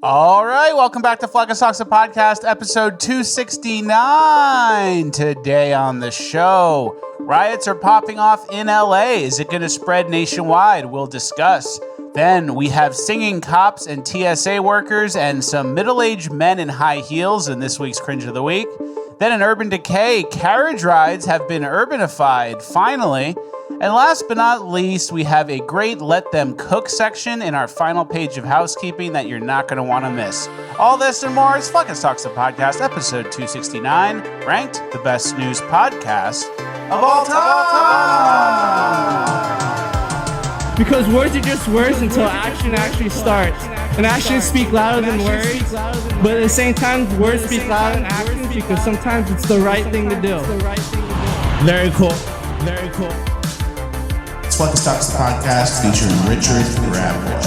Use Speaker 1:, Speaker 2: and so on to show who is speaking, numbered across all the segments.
Speaker 1: All right, welcome back to Flack and Salsa Podcast, episode 269. Today on the show, riots are popping off in LA. Is it going to spread nationwide? We'll discuss. Then we have singing cops and TSA workers and some middle-aged men in high heels in this week's Cringe of the Week. Then in Urban Decay, carriage rides have been urbanified, finally. And last but not least, we have a great Let Them Cook section in our final page of housekeeping that you're not going to want to miss. All this and more is Flack and Salsa Podcast, episode 269, ranked the best snooze podcast of all time.
Speaker 2: Because words are just words until action actually starts. And actions speak louder than words. But at the same time, words speak louder than actions because sometimes it's the right thing to do. Very cool. Very cool.
Speaker 3: It's Flack and Salsa Podcast featuring Richard Grabboy.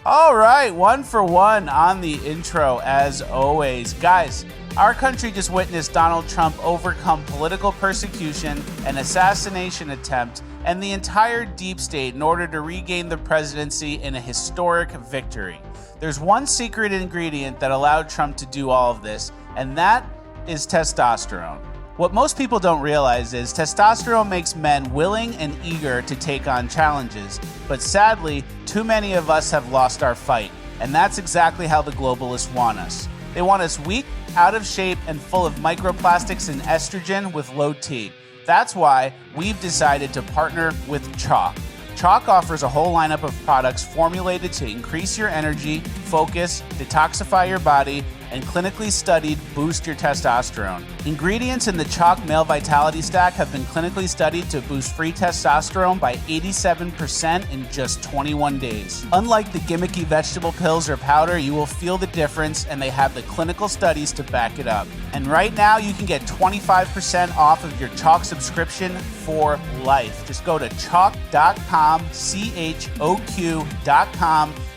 Speaker 1: All right, one for one on the intro as always. Guys, our country just witnessed Donald Trump overcome political persecution, an assassination attempt, and the entire deep state in order to regain the presidency in a historic victory. There's one secret ingredient that allowed Trump to do all of this, and that is testosterone. What most people don't realize is testosterone makes men willing and eager to take on challenges, but sadly, too many of us have lost our fight, and that's exactly how the globalists want us. They want us weak, out of shape, and full of microplastics and estrogen with low T. That's why we've decided to partner with Chalk. Chalk offers a whole lineup of products formulated to increase your energy, focus, detoxify your body, and clinically studied boost your testosterone. Ingredients in the Chalk Male Vitality Stack have been clinically studied to boost free testosterone by 87% in just 21 days. Unlike the gimmicky vegetable pills or powder, you will feel the difference, and they have the clinical studies to back it up. And right now, you can get 25% off of your Chalk subscription for life. Just go to chalk.com, CHOQ.com,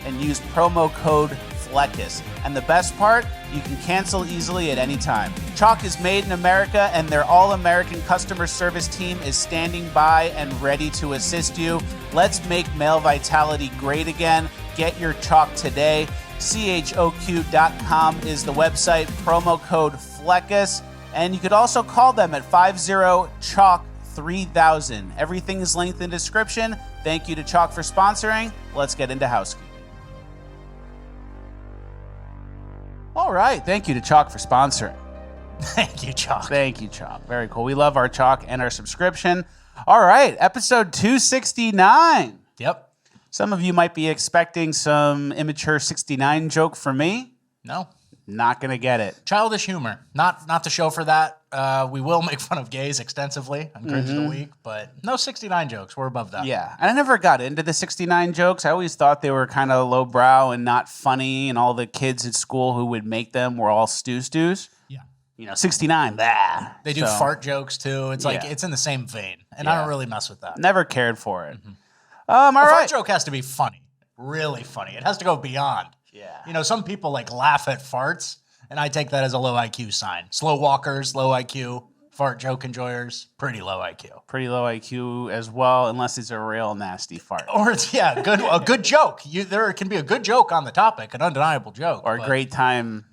Speaker 1: and use promo code FLECKUS. And the best part, you can cancel easily at any time. Chalk is made in America, and their all-American customer service team is standing by and ready to assist you. Let's make male vitality great again. Get your Chalk today. CHOQ.com is the website, promo code FLECKUS, and you could also call them at 50-CHALK-3000. Everything is linked in the description. Thank you to Chalk for sponsoring. Let's get into housekeeping. All right. Thank you to Chalk for sponsoring.
Speaker 4: Thank you, Chalk.
Speaker 1: Thank you, Chalk. Very cool. We love our Chalk and our subscription. All right. Episode 269.
Speaker 4: Yep.
Speaker 1: Some of you might be expecting some immature 69 joke from me.
Speaker 4: No.
Speaker 1: Not going to get it.
Speaker 4: Childish humor. Not the show for that. We will make fun of gays extensively on Cringe of the Week, but no 69 jokes. We're above that.
Speaker 1: Yeah. And I never got into the 69 jokes. I always thought they were kind of lowbrow and not funny, and all the kids at school who would make them were all stews.
Speaker 4: Yeah.
Speaker 1: You know, 69, blah.
Speaker 4: They do fart jokes, too. It's like, it's in the same vein, and I don't really mess with that.
Speaker 1: Never cared for it.
Speaker 4: A fart joke has to be funny. Really funny. It has to go beyond.
Speaker 1: Yeah.
Speaker 4: You know, some people like laugh at farts, and I take that as a low IQ sign. Slow walkers, low IQ. Fart joke enjoyers, pretty low IQ.
Speaker 1: Pretty low IQ as well, unless it's a real nasty fart.
Speaker 4: Or it's, a good joke. There can be a good joke on the topic, an undeniable joke.
Speaker 1: Or a great time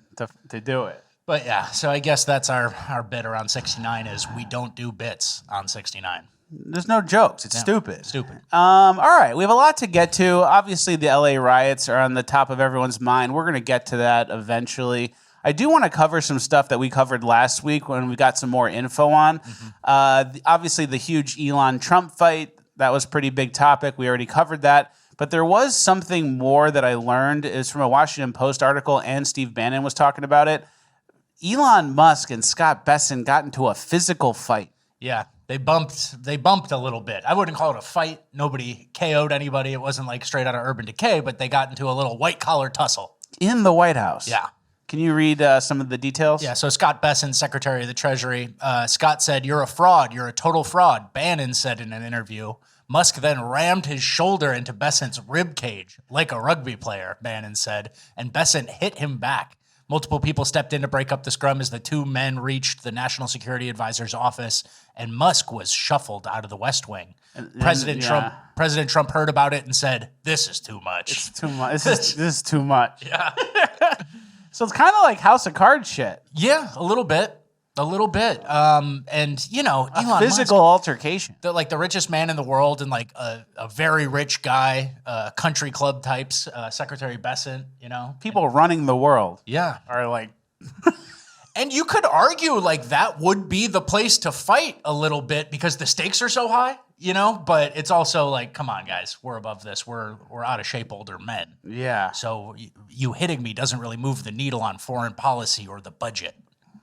Speaker 1: to do it.
Speaker 4: But yeah, so I guess that's our bit around 69 is we don't do bits on 69.
Speaker 1: There's no jokes. It's stupid.
Speaker 4: Stupid.
Speaker 1: All right. We have a lot to get to. Obviously, the LA riots are on the top of everyone's mind. We're going to get to that eventually. I do want to cover some stuff that we covered last week when we got some more info on. Obviously, the huge Elon-Trump fight, that was a pretty big topic. We already covered that. But there was something more that I learned. It's from a Washington Post article, and Steve Bannon was talking about it. Elon Musk and Scott Besson got into a physical fight.
Speaker 4: Yeah. They bumped a little bit. I wouldn't call it a fight. Nobody KO'd anybody. It wasn't like straight out of Urban Decay, but they got into a little white-collar tussle.
Speaker 1: In the White House?
Speaker 4: Yeah.
Speaker 1: Can you read some of the details?
Speaker 4: Yeah, so Scott Besson, Secretary of the Treasury, Scott said, "You're a fraud. You're a total fraud," Bannon said in an interview. Musk then rammed his shoulder into Besson's rib cage like a rugby player, Bannon said, and Besson hit him back. Multiple people stepped in to break up the scrum as the two men reached the National Security Advisor's office, and Musk was shuffled out of the West Wing. President Trump heard about it and said, "This is too much.
Speaker 1: It's too much. This is too much."
Speaker 4: Yeah.
Speaker 1: So it's kind of like House of Cards shit.
Speaker 4: Yeah, a little bit. And you know,
Speaker 1: A
Speaker 4: Elon
Speaker 1: physical
Speaker 4: Musk,
Speaker 1: altercation.
Speaker 4: the richest man in the world, and like a very rich guy, country club types, Secretary Bessent, you know,
Speaker 1: People running the world
Speaker 4: yeah.
Speaker 1: are like,
Speaker 4: And you could argue like that would be the place to fight a little bit because the stakes are so high, you know. But it's also like, come on, guys, we're above this. We're out of shape older men.
Speaker 1: yeah.
Speaker 4: So you hitting me doesn't really move the needle on foreign policy or the budget.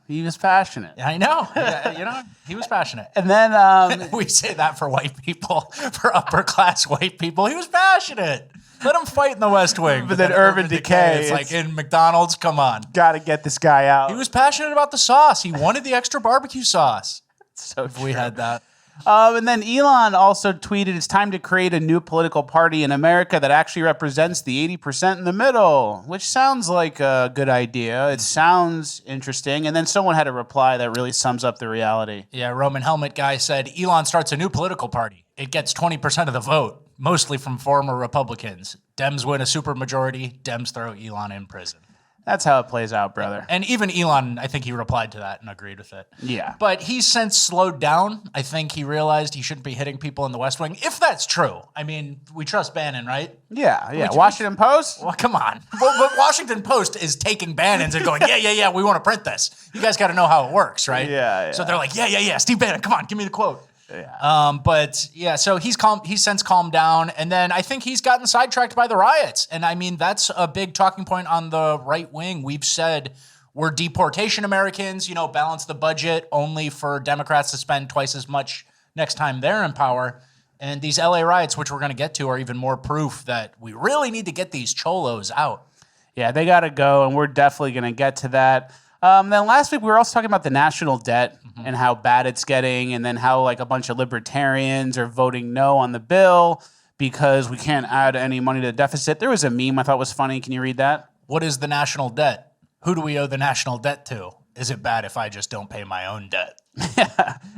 Speaker 1: He was passionate.
Speaker 4: I know. Yeah, you know, he was passionate.
Speaker 1: And then
Speaker 4: We say that for white people, for upper class white people. He was passionate. Let him fight in the West Wing.
Speaker 1: But then Urban Decay,
Speaker 4: it's like in McDonald's. Come on.
Speaker 1: got to get this guy out.
Speaker 4: He was passionate about the sauce. He wanted the extra barbecue sauce.
Speaker 1: so
Speaker 4: If we had that.
Speaker 1: And then Elon also tweeted, "It's time to create a new political party in America that actually represents the 80% in the middle," which sounds like a good idea. It sounds interesting. And then someone had a reply that really sums up the reality.
Speaker 4: Yeah, Roman Helmet guy said, Elon starts a new political party. It gets 20% of the vote, mostly from former Republicans. Dems win a supermajority. Dems throw Elon in prison.
Speaker 1: That's how it plays out, brother.
Speaker 4: And even Elon, I think he replied to that and agreed with it.
Speaker 1: Yeah.
Speaker 4: But he's since slowed down. I think he realized he shouldn't be hitting people in the West Wing, if that's true. I mean, we trust Bannon, right?
Speaker 1: Yeah. Washington Post?
Speaker 4: Well, come on. But Washington Post is taking Bannon's and going, yeah, we want to print this. You guys got to know how it works, right?
Speaker 1: Yeah.
Speaker 4: So they're like, yeah, Steve Bannon, come on, give me the quote.
Speaker 1: Yeah.
Speaker 4: But yeah, so he's since calmed down, and then I think he's gotten sidetracked by the riots. And I mean, that's a big talking point on the right wing. We've said we're deportation Americans, you know, balance the budget only for Democrats to spend twice as much next time they're in power. And these LA riots, which we're going to get to, are even more proof that we really need to get these cholos out.
Speaker 1: Yeah, they got to go, and we're definitely going to get to that. Then last week we were also talking about the national debt and how bad it's getting, and then how like a bunch of libertarians are voting no on the bill because we can't add any money to the deficit. There was a meme I thought was funny. Can you read that?
Speaker 4: What is the national debt? Who do we owe the national debt to? Is it bad if I just don't pay my own debt?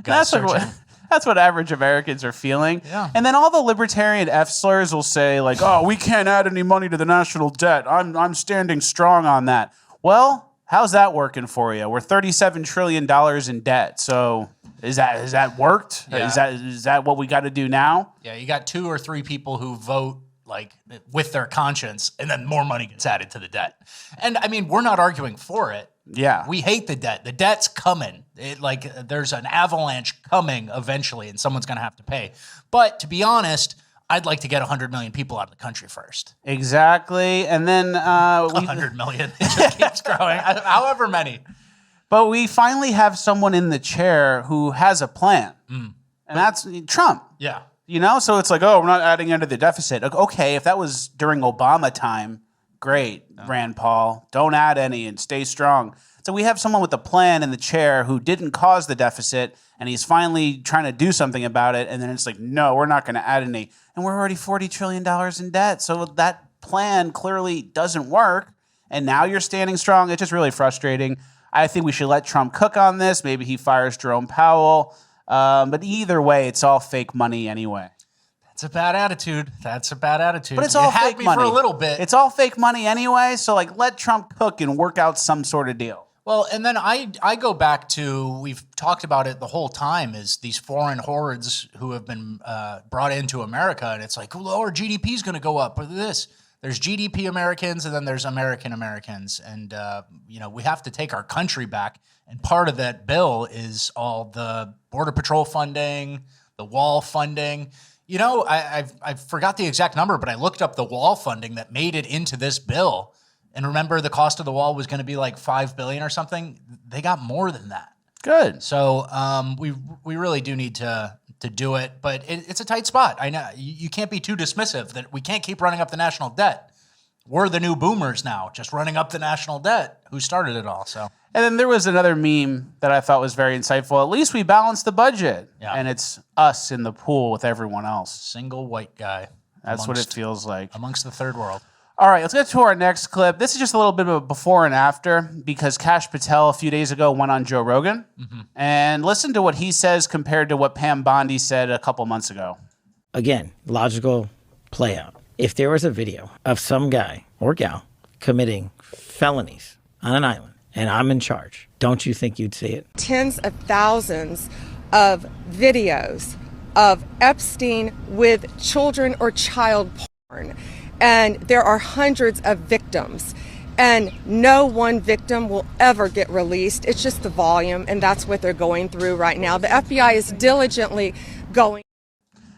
Speaker 1: That's what average Americans are feeling.
Speaker 4: Yeah.
Speaker 1: And then all the libertarian F-slurs will say like, "Oh, we can't add any money to the national debt. I'm standing strong on that." Well, how's that working for you? We're $37 trillion in debt. So is that worked?
Speaker 4: Yeah.
Speaker 1: Is that what we got to do now?
Speaker 4: Yeah, you got 2 or 3 people who vote like with their conscience, and then more money gets added to the debt. And I mean, we're not arguing for it.
Speaker 1: Yeah.
Speaker 4: We hate the debt. The debt's coming. There's an avalanche coming eventually, and someone's going to have to pay. But to be honest, I'd like to get 100 million people out of the country first.
Speaker 1: Exactly. And then
Speaker 4: 100 million. It just keeps growing. However many.
Speaker 1: But we finally have someone in the chair who has a plan. And that's Trump.
Speaker 4: Yeah.
Speaker 1: You know, so it's like, oh, we're not adding into the deficit. Okay, if that was during Obama time, great, Rand Paul. Don't add any and stay strong. So we have someone with a plan in the chair who didn't cause the deficit, and he's finally trying to do something about it. And then it's like, no, we're not going to add any. And we're already $40 trillion in debt. So that plan clearly doesn't work. And now you're standing strong. It's just really frustrating. I think we should let Trump cook on this. Maybe he fires Jerome Powell. But either way, it's all fake money anyway.
Speaker 4: That's a bad attitude.
Speaker 1: But it's all fake money
Speaker 4: for a little bit.
Speaker 1: It's all fake money anyway. So like, let Trump cook and work out some sort of deal.
Speaker 4: Well, and then I go back to, we've talked about it the whole time, is these foreign hordes who have been brought into America. And it's like, well, our GDP is going to go up. But this, there's GDP Americans, and then there's American Americans. And, we have to take our country back. And part of that bill is all the Border Patrol funding, the wall funding. You know, I forgot the exact number, but I looked up the wall funding that made it into this bill. And remember, the cost of the wall was going to be like $5 billion or something. They got more than that.
Speaker 1: Good.
Speaker 4: So we really do need to do it, but it's a tight spot. I know you can't be too dismissive that we can't keep running up the national debt. We're the new boomers now, just running up the national debt. Who started it all? So.
Speaker 1: And then there was another meme that I thought was very insightful. At least we balanced the budget.
Speaker 4: Yeah.
Speaker 1: And it's us in the pool with everyone else.
Speaker 4: Single white guy.
Speaker 1: That's what it feels like.
Speaker 4: Amongst the third world.
Speaker 1: All right, let's get to our next clip. This is just a little bit of a before and after because Kash Patel a few days ago went on Joe Rogan. And listen to what he says compared to what Pam Bondi said a couple months ago.
Speaker 5: Again, logical play out. If there was a video of some guy or gal committing felonies on an island and I'm in charge, don't you think you'd see it?
Speaker 6: Tens of thousands of videos of Epstein with children or child porn. And there are hundreds of victims. And no one victim will ever get released. It's just the volume, and that's what they're going through right now. The FBI is diligently going.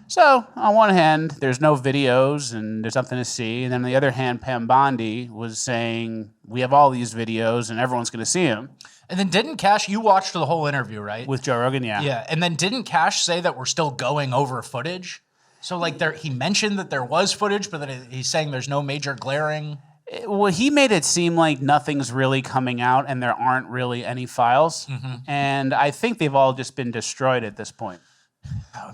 Speaker 1: So, on one hand, there's no videos and there's nothing to see. And then on the other hand, Pam Bondi was saying, we have all these videos and everyone's going to see them.
Speaker 4: And then didn't Kash, you watched the whole interview, right?
Speaker 1: With Joe Rogan, yeah.
Speaker 4: Yeah, and then didn't Kash say that we're still going over footage? So like he mentioned that there was footage, but then he's saying there's no major glaring.
Speaker 1: Well, he made it seem like nothing's really coming out and there aren't really any files. And I think they've all just been destroyed at this point.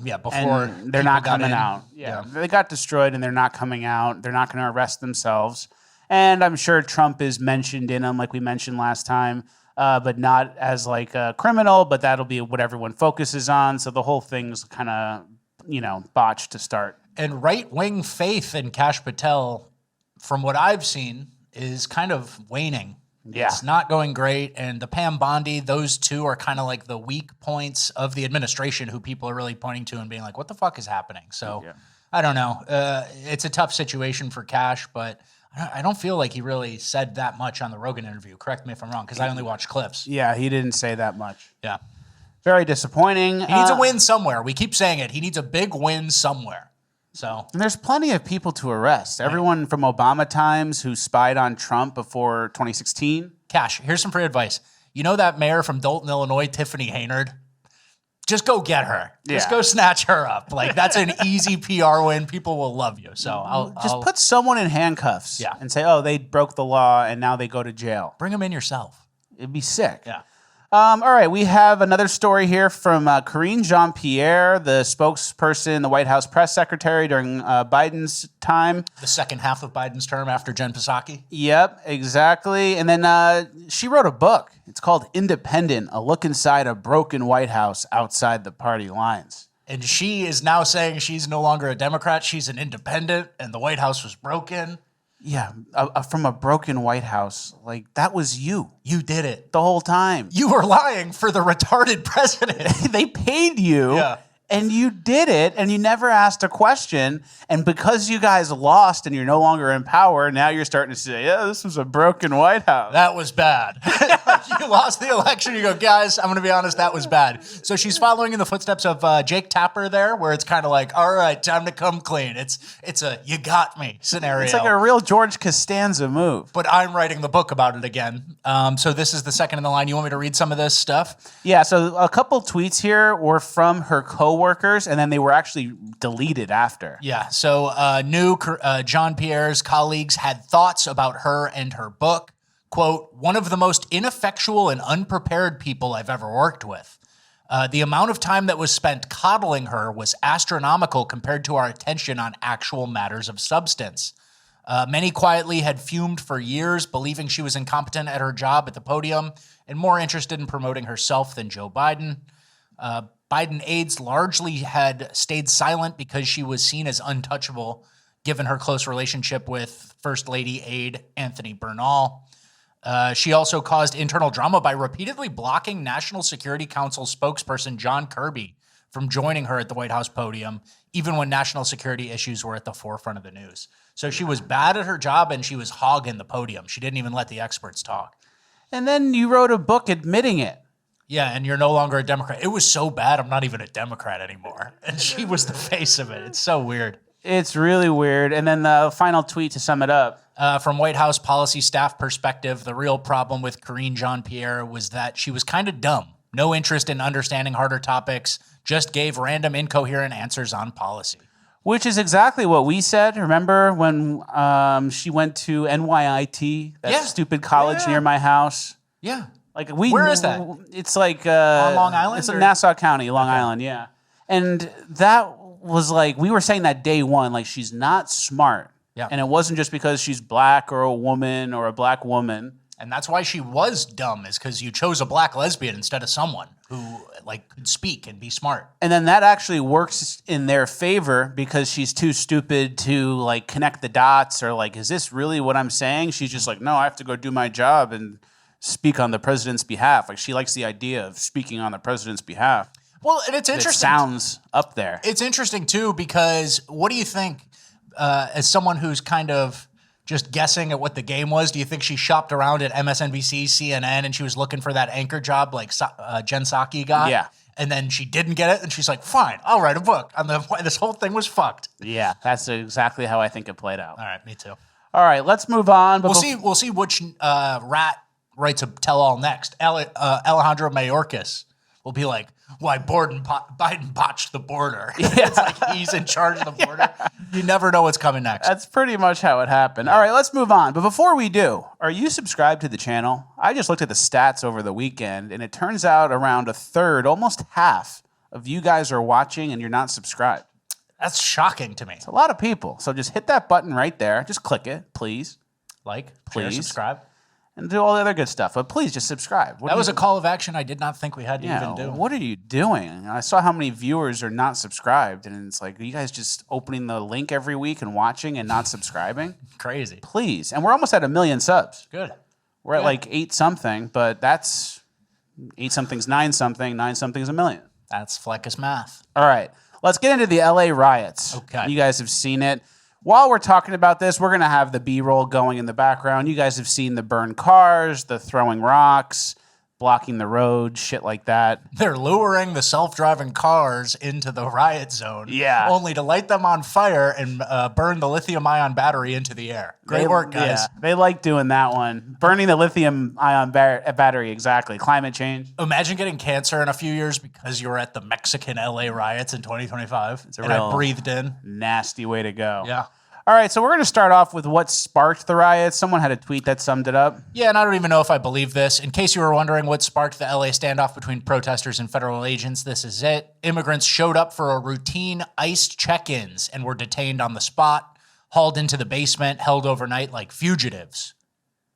Speaker 4: Yeah, before
Speaker 1: and they're not coming out. Yeah, they got destroyed and they're not coming out. They're not going to arrest themselves. And I'm sure Trump is mentioned in them, like we mentioned last time, but not as like a criminal. But that'll be what everyone focuses on. So the whole thing's kind of, botched to start.
Speaker 4: And right-wing faith in Kash Patel, from what I've seen, is kind of waning.
Speaker 1: Yeah.
Speaker 4: It's not going great. And the Pam Bondi, those two are kind of like the weak points of the administration who people are really pointing to and being like, what the fuck is happening? So I don't know. It's a tough situation for Kash, but I don't feel like he really said that much on the Rogan interview. Correct me if I'm wrong, because I only watched clips.
Speaker 1: Yeah, he didn't say that much.
Speaker 4: Yeah.
Speaker 1: Very disappointing.
Speaker 4: He needs a win somewhere. We keep saying it. He needs a big win somewhere. So,
Speaker 1: and there's plenty of people to arrest. Everyone from Obama times who spied on Trump before 2016.
Speaker 4: Kash, here's some free advice. You know that mayor from Dolton, Illinois, Tiffany Haynard? Just go get her. Just go snatch her up. Like, that's an easy PR win. People will love you. So I'll
Speaker 1: put someone in handcuffs and say, oh, they broke the law and now they go to jail.
Speaker 4: Bring them in yourself.
Speaker 1: It'd be sick.
Speaker 4: Yeah.
Speaker 1: All right, we have another story here from Karine Jean Pierre, the spokesperson, the White House press secretary during Biden's time.
Speaker 4: The second half of Biden's term after Jen Psaki.
Speaker 1: Yep, exactly. And then she wrote a book. It's called Independent, a look inside a broken White House outside the party lines.
Speaker 4: And she is now saying she's no longer a Democrat. She's an independent, and the White House was broken.
Speaker 1: Yeah, from a broken White House. Like, that was you.
Speaker 4: You did it.
Speaker 1: The whole time.
Speaker 4: You were lying for the retarded president.
Speaker 1: They paid you. Yeah. And you did it, and you never asked a question. And because you guys lost and you're no longer in power, now you're starting to say, yeah, this was a broken White House.
Speaker 4: That was bad. You lost the election. You go, guys, I'm going to be honest, that was bad. So she's following in the footsteps of Jake Tapper there, where it's kind of like, all right, time to come clean. It's a you got me scenario.
Speaker 1: It's like a real George Costanza move.
Speaker 4: But I'm writing the book about it again. So this is the second in the line. You want me to read some of this stuff?
Speaker 1: Yeah, so a couple tweets here were from her co-workers, and then they were actually deleted after.
Speaker 4: Yeah, so Jean Pierre's colleagues had thoughts about her and her book. Quote, one of the most ineffectual and unprepared people I've ever worked with. The amount of time that was spent coddling her was astronomical compared to our attention on actual matters of substance. Many quietly had fumed for years, believing she was incompetent at her job at the podium and more interested in promoting herself than Joe Biden. Biden aides largely had stayed silent because she was seen as untouchable, given her close relationship with First Lady aide Anthony Bernal. She also caused internal drama by repeatedly blocking National Security Council spokesperson John Kirby from joining her at the White House podium, even when national security issues were at the forefront of the news. So she was bad at her job and she was hogging the podium. She didn't even let the experts talk.
Speaker 1: And then you wrote a book admitting it.
Speaker 4: Yeah, and you're no longer a Democrat. It was so bad, I'm not even a Democrat anymore. And she was the face of it. It's so weird.
Speaker 1: It's really weird. And then the final tweet to sum it up.
Speaker 4: From White House policy staff perspective, the real problem with Karine Jean Pierre was that she was kind of dumb. No interest in understanding harder topics, just gave random incoherent answers on policy.
Speaker 1: Which is exactly what we said. Remember when she went to NYIT, that stupid college near my house?
Speaker 4: Yeah.
Speaker 1: Like
Speaker 4: Where is that?
Speaker 1: It's like
Speaker 4: on Long Island.
Speaker 1: It's in Nassau County, Long Island. Yeah, and that was like we were saying that day one. Like she's not smart.
Speaker 4: Yeah.
Speaker 1: And it wasn't just because she's black or a woman or a black woman.
Speaker 4: And that's why she was dumb, is because you chose a black lesbian instead of someone who like could speak and be smart.
Speaker 1: And then that actually works in their favor because she's too stupid to like connect the dots or like, is this really what I'm saying? She's just like, no, I have to go do my job and speak on the president's behalf. Like she likes the idea of speaking on the president's behalf.
Speaker 4: Well, and it's interesting.
Speaker 1: It sounds up there.
Speaker 4: It's interesting too because what do you think, as someone who's kind of just guessing at what the game was, do you think she shopped around at MSNBC, CNN, and she was looking for that anchor job like Jen Psaki got?
Speaker 1: Yeah.
Speaker 4: And then she didn't get it, and she's like, fine, I'll write a book on why this whole thing was fucked.
Speaker 1: Yeah, that's exactly how I think it played out.
Speaker 4: All right, me too.
Speaker 1: All right, let's move on.
Speaker 4: We'll see which rat writes a tell-all next. Alejandro Mayorkas will be like, why Biden botched the border. Yeah. It's like he's in charge of the border. You never know what's coming next.
Speaker 1: That's pretty much how it happened. All right, let's move on. But before we do, are you subscribed to the channel? I just looked at the stats over the weekend, and it turns out around a third, almost half of you guys are watching and you're not subscribed.
Speaker 4: That's shocking to me.
Speaker 1: It's a lot of people. So just hit that button right there. Just click it, please.
Speaker 4: Like,
Speaker 1: please,
Speaker 4: share, subscribe.
Speaker 1: And do all the other good stuff. But please just subscribe.
Speaker 4: That was a call of action I did not think we had to even do.
Speaker 1: What are you doing? I saw how many viewers are not subscribed, and it's like, are you guys just opening the link every week and watching and not subscribing?
Speaker 4: Crazy.
Speaker 1: Please. And we're almost at 1 million subs.
Speaker 4: Good.
Speaker 1: We're at like 8 something, but that's 8 something's 9 something, 9 something's 1 million.
Speaker 4: That's Fleckus math.
Speaker 1: All right. Let's get into the LA riots.
Speaker 4: Okay.
Speaker 1: You guys have seen it. While we're talking about this, we're going to have the B-roll going in the background. You guys have seen the burned cars, the throwing rocks, blocking the road, shit like that.
Speaker 4: They're luring the self-driving cars into the riot zone.
Speaker 1: Yeah.
Speaker 4: Only to light them on fire and burn the lithium-ion battery into the air. Great work, guys.
Speaker 1: Yeah, they like doing that one. Burning the lithium-ion battery, exactly. Climate change.
Speaker 4: Imagine getting cancer in a few years because you were at the Mexican LA riots in 2025.
Speaker 1: It's a
Speaker 4: and
Speaker 1: real
Speaker 4: I breathed in.
Speaker 1: Nasty way to go.
Speaker 4: Yeah.
Speaker 1: All right, so we're going to start off with what sparked the riots. Someone had a tweet that summed it up.
Speaker 4: Yeah, and I don't even know if I believe this. In case you were wondering what sparked the LA standoff between protesters and federal agents, this is it. Immigrants showed up for a routine ICE check-ins and were detained on the spot, hauled into the basement, held overnight like fugitives.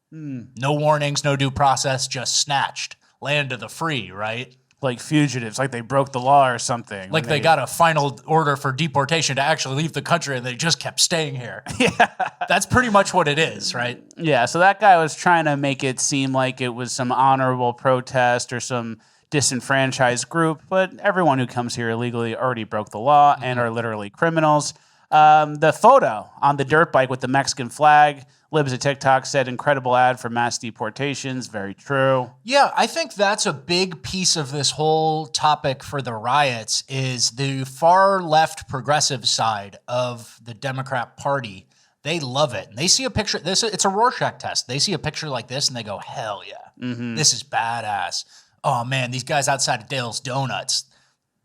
Speaker 4: No warnings, no due process, just snatched. Land of the free, right?
Speaker 1: Like fugitives, like they broke the law or something.
Speaker 4: Like they got a final order for deportation to actually leave the country and they just kept staying here. Yeah. That's pretty much what it is, right?
Speaker 1: Yeah, so that guy was trying to make it seem like it was some honorable protest or some disenfranchised group, but everyone who comes here illegally already broke the law and are literally criminals. The photo on the dirt bike with the Mexican flag, Libs at TikTok said, incredible ad for mass deportations. Very true.
Speaker 4: Yeah, I think that's a big piece of this whole topic for the riots is the far left progressive side of the Democrat Party. They love it. And they see a picture. It's a Rorschach test. They see a picture like this and they go, hell yeah, this is badass. Oh man, these guys outside of Dale's Donuts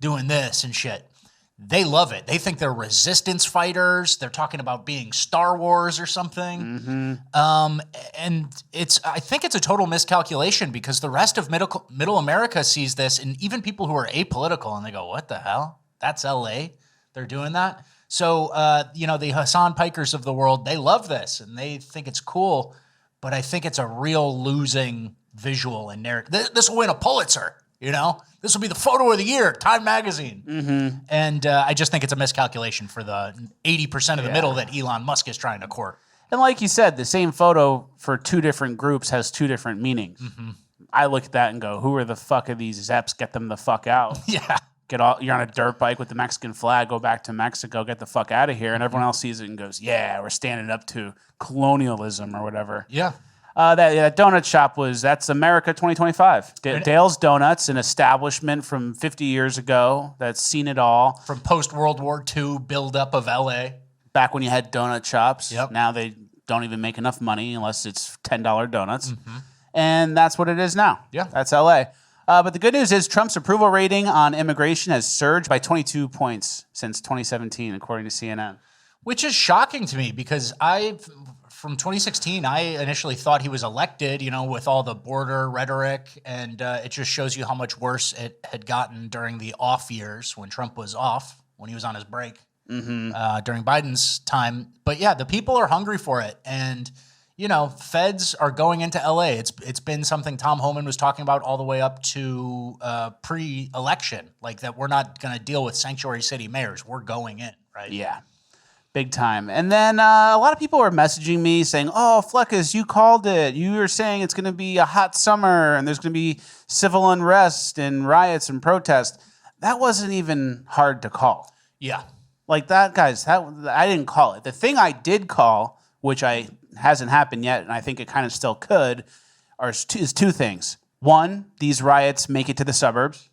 Speaker 4: doing this and shit. They love it. They think they're resistance fighters. They're talking about being Star Wars or something. And I think it's a total miscalculation because the rest of middle America sees this, and even people who are apolitical, and they go, what the hell? That's LA? They're doing that? So, the Hassan Pikers of the world, they love this, and they think it's cool, but I think it's a real losing visual and narrative. This will win a Pulitzer. This will be the photo of the year, Time Magazine. And I just think it's a miscalculation for the 80% of the middle that Elon Musk is trying to court.
Speaker 1: And like you said, the same photo for 2 different groups has 2 different meanings. I look at that and go, who are the fuck are these Zeps? Get them the fuck out.
Speaker 4: Yeah.
Speaker 1: You're on a dirt bike with the Mexican flag, go back to Mexico, get the fuck out of here. And everyone else sees it and goes, yeah, we're standing up to colonialism or whatever.
Speaker 4: Yeah.
Speaker 1: That donut shop that's America 2025. Dale's Donuts, an establishment from 50 years ago that's seen it all.
Speaker 4: From post-World War II buildup of LA.
Speaker 1: Back when you had donut shops.
Speaker 4: Yep.
Speaker 1: Now they don't even make enough money unless it's $10 donuts. And that's what it is now.
Speaker 4: Yeah.
Speaker 1: That's LA. But the good news is Trump's approval rating on immigration has surged by 22 points since 2017, according to CNN.
Speaker 4: Which is shocking to me because from 2016, I initially thought he was elected, with all the border rhetoric, and it just shows you how much worse it had gotten during the off years when Trump was off, when he was on his break. during Biden's time. But yeah, the people are hungry for it. And, you know, feds are going into LA. It's been something Tom Homan was talking about all the way up to pre-election, like that we're not going to deal with sanctuary city mayors. We're going in, right?
Speaker 1: Yeah. Big time. And then a lot of people were messaging me saying, oh, Fleckus, you called it. You were saying it's going to be a hot summer and there's going to be civil unrest and riots and protests. That wasn't even hard to call.
Speaker 4: Yeah.
Speaker 1: Like that, guys, I didn't call it. The thing I did call, which hasn't happened yet, and I think it kind of still could, is two things. One, these riots make it to the suburbs.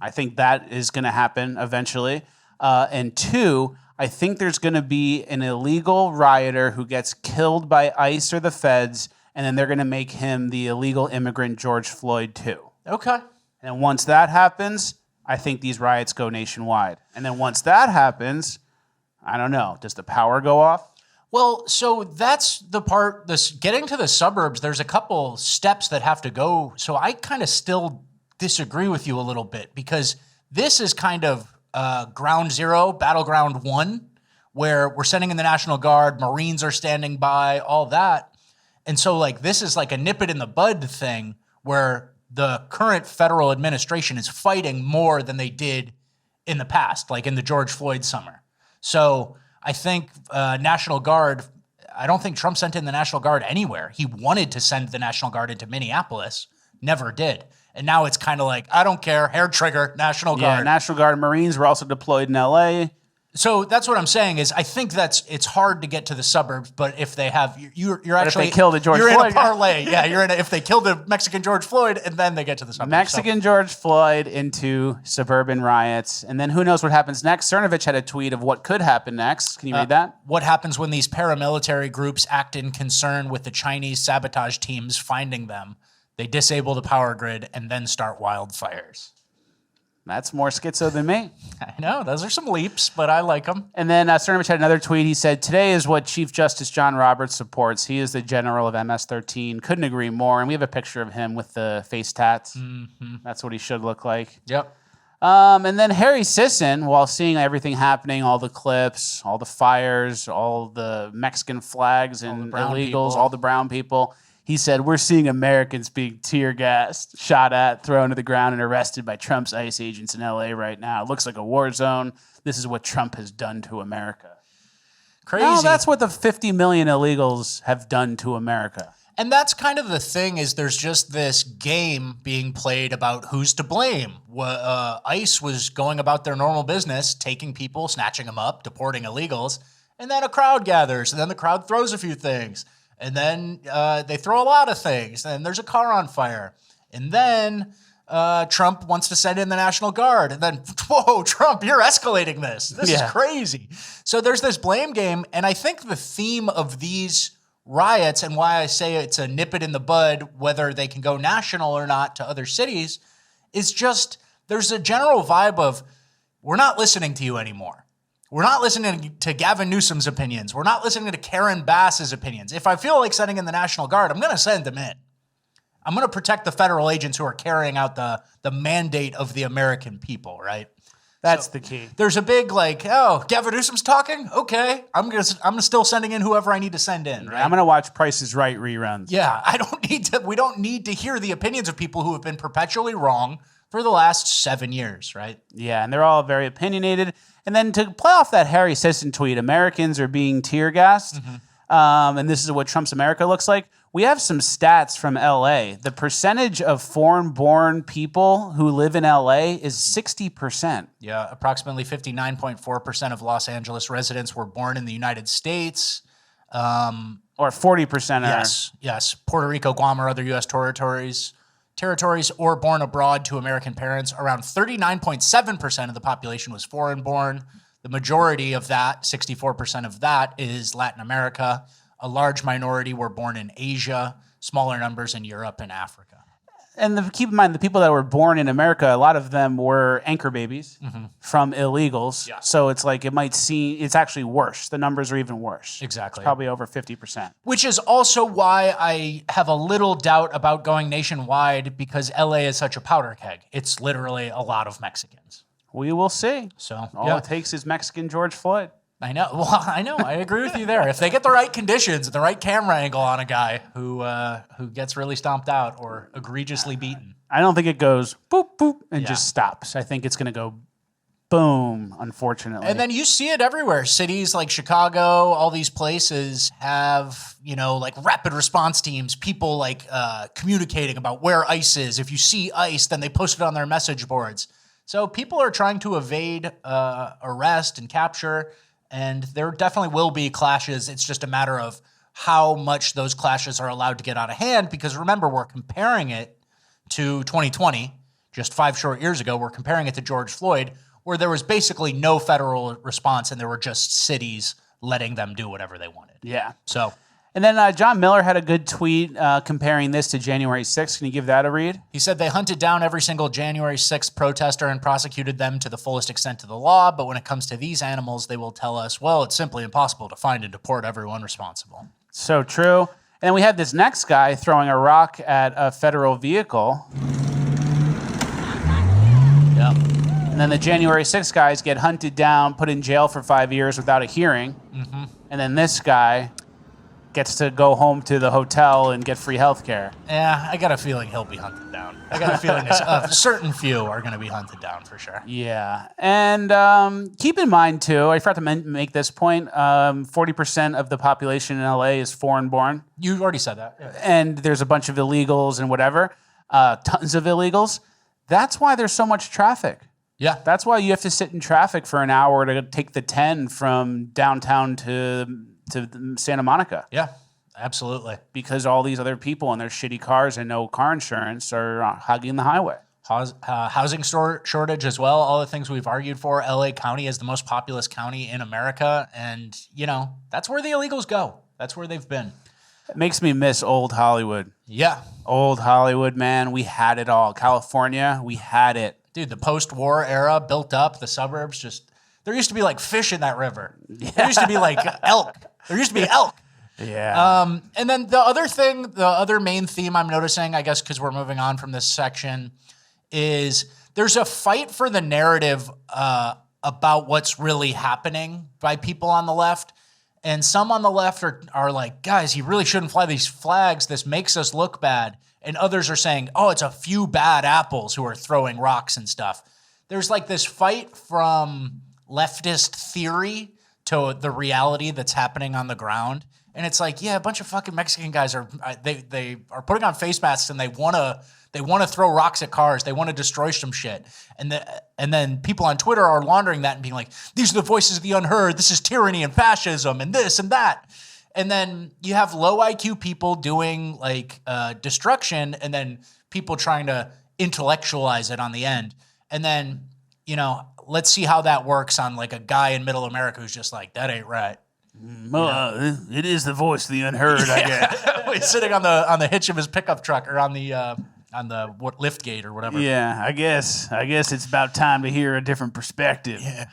Speaker 1: I think that is going to happen eventually. And two, I think there's going to be an illegal rioter who gets killed by ICE or the feds, and then they're going to make him the illegal immigrant George Floyd too.
Speaker 4: Okay.
Speaker 1: And once that happens, I think these riots go nationwide. And then once that happens, I don't know, does the power go off?
Speaker 4: Well, so that's the part, getting to the suburbs, there's a couple steps that have to go. So I kind of still disagree with you a little bit because this is kind of ground zero, battleground one, where we're sending in the National Guard, Marines are standing by, all that. And so like this is like a nip it in the bud thing where the current federal administration is fighting more than they did in the past, like in the George Floyd summer. So I think National Guard, I don't think Trump sent in the National Guard anywhere. He wanted to send the National Guard into Minneapolis, never did. And now it's kind of like, I don't care, hair trigger, National Guard.
Speaker 1: Yeah, National Guard and Marines were also deployed in LA.
Speaker 4: So that's what I'm saying is I think it's hard to get to the suburbs, but if they have, you're actually,
Speaker 1: if they killed a George
Speaker 4: you're
Speaker 1: Floyd.
Speaker 4: in a parlay. Yeah, if they killed a Mexican George Floyd and then they get to the suburbs.
Speaker 1: Mexican George Floyd into suburban riots. And then who knows what happens next? Cernovich had a tweet of what could happen next. Can you read that?
Speaker 4: What happens when these paramilitary groups act in concern with the Chinese sabotage teams finding them? They disable the power grid and then start wildfires.
Speaker 1: That's more schizo than me.
Speaker 4: I know, those are some leaps, but I like them.
Speaker 1: And then Cernovich had another tweet. He said, today is what Chief Justice John Roberts supports. He is the general of MS-13. Couldn't agree more. And we have a picture of him with the face tats. Mm-hmm. That's what he should look like.
Speaker 4: Yep.
Speaker 1: And then Harry Sisson, while seeing everything happening, all the clips, all the fires, all the Mexican flags and illegals, all the brown people, he said, we're seeing Americans being tear gassed, shot at, thrown to the ground, and arrested by Trump's ICE agents in LA right now. It looks like a war zone. This is what Trump has done to America.
Speaker 4: Crazy.
Speaker 1: No, that's what the 50 million illegals have done to America.
Speaker 4: And that's kind of the thing is there's just this game being played about who's to blame. ICE was going about their normal business, taking people, snatching them up, deporting illegals, and then a crowd gathers, and then the crowd throws a few things. And then they throw a lot of things. And there's a car on fire. And then Trump wants to send in the National Guard. And then, whoa, Trump, you're escalating this. This is crazy. So there's this blame game. And I think the theme of these riots and why I say it's a nip it in the bud, whether they can go national or not to other cities, is just there's a general vibe of we're not listening to you anymore. We're not listening to Gavin Newsom's opinions. We're not listening to Karen Bass's opinions. If I feel like sending in the National Guard, I'm going to send them in. I'm going to protect the federal agents who are carrying out the mandate of the American people, right?
Speaker 1: That's the key.
Speaker 4: There's a big Gavin Newsom's talking? Okay. I'm still sending in whoever I need to send in, right?
Speaker 1: I'm going to watch Price is Right reruns.
Speaker 4: Yeah, we don't need to hear the opinions of people who have been perpetually wrong for the last 7 years, right?
Speaker 1: Yeah, and they're all very opinionated. And then to play off that Harry Sisson tweet, Americans are being tear gassed, and this is what Trump's America looks like. We have some stats from LA. The percentage of foreign-born people who live in LA is 60%.
Speaker 4: Yeah, approximately 59.4% of Los Angeles residents were born in the United States.
Speaker 1: Or 40% are.
Speaker 4: Yes. Puerto Rico, Guam, or other U.S. territories or born abroad to American parents. Around 39.7% of the population was foreign-born. The majority of that, 64% of that, is Latin America. A large minority were born in Asia, smaller numbers in Europe and Africa.
Speaker 1: And keep in mind, the people that were born in America, a lot of them were anchor babies from illegals. Yeah. So it's like it's actually worse. The numbers are even worse.
Speaker 4: Exactly.
Speaker 1: It's probably over 50%.
Speaker 4: Which is also why I have a little doubt about going nationwide because LA is such a powder keg. It's literally a lot of Mexicans.
Speaker 1: We will see.
Speaker 4: So
Speaker 1: all it takes is Mexican George Floyd.
Speaker 4: I know. Well, I know. I agree with you there. If they get the right conditions, the right camera angle on a guy who gets really stomped out or egregiously beaten.
Speaker 1: I don't think it goes boop, boop, and just stops. I think it's going to go boom, unfortunately.
Speaker 4: And then you see it everywhere. Cities like Chicago, all these places have, like rapid response teams, people like communicating about where ICE is. If you see ICE, then they post it on their message boards. So people are trying to evade arrest and capture, and there definitely will be clashes. It's just a matter of how much those clashes are allowed to get out of hand, because remember, we're comparing it to 2020, just 5 short years ago. We're comparing it to George Floyd, where there was basically no federal response and there were just cities letting them do whatever they wanted.
Speaker 1: Yeah.
Speaker 4: So,
Speaker 1: and then John Miller had a good tweet comparing this to January 6th. Can you give that a read?
Speaker 4: He said they hunted down every single January 6th protester and prosecuted them to the fullest extent of the law. But when it comes to these animals, they will tell us, well, it's simply impossible to find and deport everyone responsible.
Speaker 1: So true. And then we had this next guy throwing a rock at a federal vehicle.
Speaker 4: Yep.
Speaker 1: And then the January 6th guys get hunted down, put in jail for 5 years without a hearing. Mm-hmm. And then this guy gets to go home to the hotel and get free health care.
Speaker 4: Yeah, I got a feeling he'll be hunted down. I got a feeling a certain few are going to be hunted down for sure.
Speaker 1: Yeah. And keep in mind, too, I forgot to make this point, 40% of the population in LA is foreign-born.
Speaker 4: You already said that. Yeah.
Speaker 1: And there's a bunch of illegals and whatever, tons of illegals. That's why there's so much traffic.
Speaker 4: Yeah.
Speaker 1: That's why you have to sit in traffic for an hour to take the 10 from downtown to Santa Monica.
Speaker 4: Yeah, absolutely.
Speaker 1: Because all these other people in their shitty cars and no car insurance are hogging the highway.
Speaker 4: Housing shortage as well. All the things we've argued for. LA County is the most populous county in America. And, that's where the illegals go. That's where they've been.
Speaker 1: It makes me miss old Hollywood.
Speaker 4: Yeah.
Speaker 1: Old Hollywood, man. We had it all. California, we had it.
Speaker 4: Dude, the post-war era built up, the suburbs there used to be like fish in that river. Yeah. There used to be like elk. There used to be elk.
Speaker 1: Yeah.
Speaker 4: And then the other main theme I'm noticing, I guess because we're moving on from this section, is there's a fight for the narrative about what's really happening by people on the left. And some on the left are like, guys, you really shouldn't fly these flags. This makes us look bad. And others are saying, oh, it's a few bad apples who are throwing rocks and stuff. There's like this fight from leftist theory to the reality that's happening on the ground. And it's like, yeah, a bunch of fucking Mexican guys are putting on face masks and they want to throw rocks at cars. They want to destroy some shit. And then people on Twitter are laundering that and being like, these are the voices of the unheard. This is tyranny and fascism and this and that. And then you have low IQ people doing like destruction, and then people trying to intellectualize it on the end. And then, let's see how that works on like a guy in middle America who's just like, that ain't right.
Speaker 1: It is the voice of the unheard, I guess.
Speaker 4: He's sitting on the hitch of his pickup truck, or on the lift gate or whatever.
Speaker 1: Yeah, I guess it's about time to hear a different perspective.
Speaker 4: Yeah.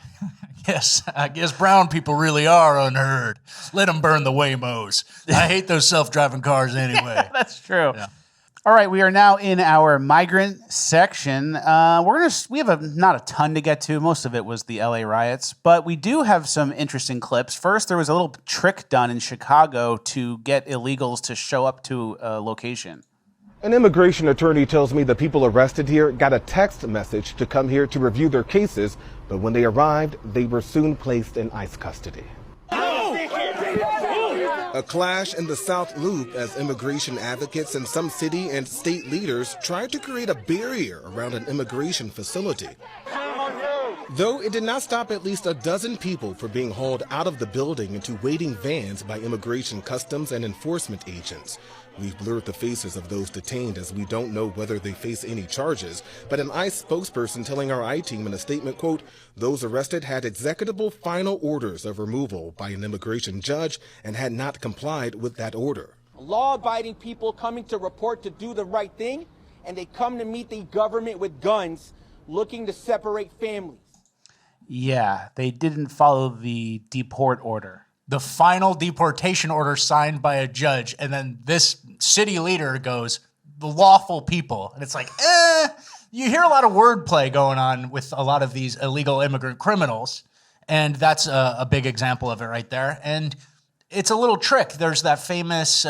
Speaker 4: I guess brown people really are unheard. Let them burn the Waymos. I hate those self-driving cars anyway.
Speaker 1: That's true.
Speaker 4: Yeah.
Speaker 1: All right, we are now in our migrant section. We have not a ton to get to. Most of it was the LA riots, but we do have some interesting clips. First, there was a little trick done in Chicago to get illegals to show up to a location.
Speaker 7: An immigration attorney tells me the people arrested here got a text message to come here to review their cases, but when they arrived, they were soon placed in ICE custody. A clash in the South Loop as immigration advocates and some city and state leaders tried to create a barrier around an immigration facility. Though it did not stop at least a dozen people from being hauled out of the building into waiting vans by immigration customs and enforcement agents. We've blurred the faces of those detained as we don't know whether they face any charges, but an ICE spokesperson telling our I-team in a statement, quote, those arrested had executable final orders of removal by an immigration judge and had not complied with that order.
Speaker 8: Law-abiding people coming to report to do the right thing, and they come to meet the government with guns looking to separate families.
Speaker 1: Yeah, they didn't follow the deport order.
Speaker 4: The final deportation order signed by a judge, and then this city leader goes, the lawful people. And it's like, you hear a lot of wordplay going on with a lot of these illegal immigrant criminals. And that's a big example of it right there. And it's a little trick. There's that famous,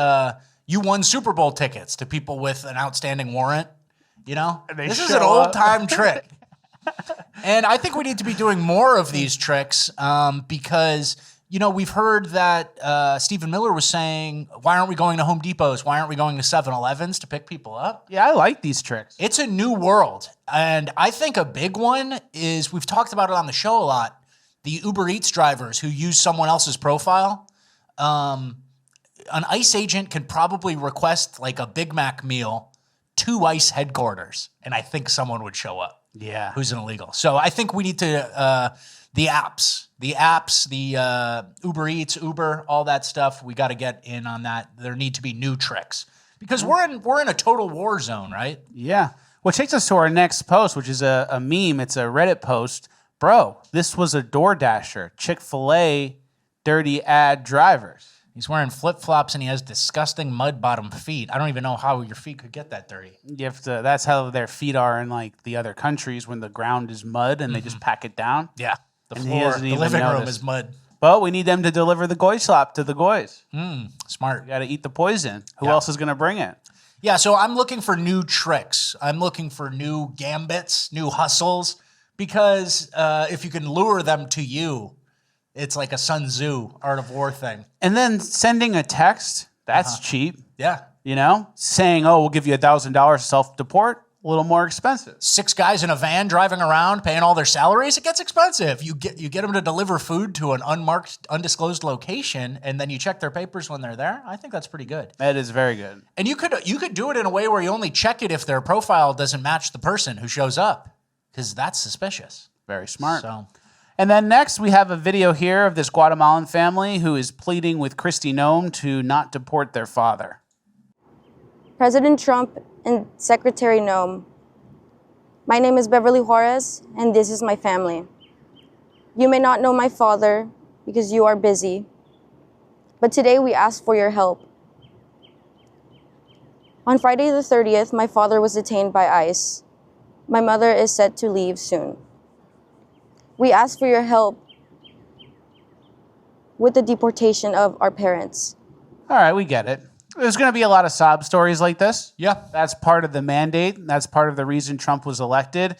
Speaker 4: you won Super Bowl tickets to people with an outstanding warrant. This is an old-time trick. And I think we need to be doing more of these tricks because, we've heard that Stephen Miller was saying, why aren't we going to Home Depots? Why aren't we going to 7-Elevens to pick people up?
Speaker 1: Yeah, I like these tricks.
Speaker 4: It's a new world. And I think a big one is, we've talked about it on the show a lot, the Uber Eats drivers who use someone else's profile. An ICE agent can probably request like a Big Mac meal to ICE headquarters, and I think someone would show up.
Speaker 1: Yeah.
Speaker 4: Who's an illegal. So I think we need to, the apps, the Uber Eats, Uber, all that stuff, we got to get in on that. There need to be new tricks because we're in a total war zone, right?
Speaker 1: Yeah. Which takes us to our next post, which is a meme. It's a Reddit post. Bro, this was a DoorDasher. Chick-fil-A dirty ad drivers.
Speaker 4: He's wearing flip-flops and he has disgusting mud-bottom feet. I don't even know how your feet could get that dirty.
Speaker 1: You have to, that's how their feet are in like the other countries when the ground is mud and they just pack it down.
Speaker 4: Yeah. The
Speaker 1: And he
Speaker 4: floor,
Speaker 1: doesn't
Speaker 4: the
Speaker 1: even
Speaker 4: living room
Speaker 1: notice.
Speaker 4: is mud.
Speaker 1: But we need them to deliver the goy slop to the goys.
Speaker 4: Smart.
Speaker 1: You got to eat the poison. Who
Speaker 4: Yeah.
Speaker 1: else is going to bring it?
Speaker 4: Yeah, so I'm looking for new tricks. I'm looking for new gambits, new hustles, because if you can lure them to you, it's like a Sun Tzu Art of War thing.
Speaker 1: And then sending a text, that's cheap.
Speaker 4: Yeah.
Speaker 1: Saying, oh, we'll give you $1,000 self-deport, a little more expensive.
Speaker 4: 6 guys in a van driving around, paying all their salaries, it gets expensive. You get them to deliver food to an unmarked, undisclosed location, and then you check their papers when they're there. I think that's pretty good.
Speaker 1: That is very good.
Speaker 4: And you could do it in a way where you only check it if their profile doesn't match the person who shows up, because that's suspicious.
Speaker 1: Very smart.
Speaker 4: So,
Speaker 1: And then next, we have a video here of this Guatemalan family who is pleading with Kristi Noem to not deport their father.
Speaker 9: President Trump and Secretary Noem, my name is Beverly Juarez, and this is my family. You may not know my father because you are busy, but today we ask for your help. On Friday the 30th, my father was detained by ICE. My mother is set to leave soon. We ask for your help with the deportation of our parents.
Speaker 1: All right, we get it. There's going to be a lot of sob stories like this.
Speaker 4: yeah.
Speaker 1: That's part of the mandate. That's part of the reason Trump was elected.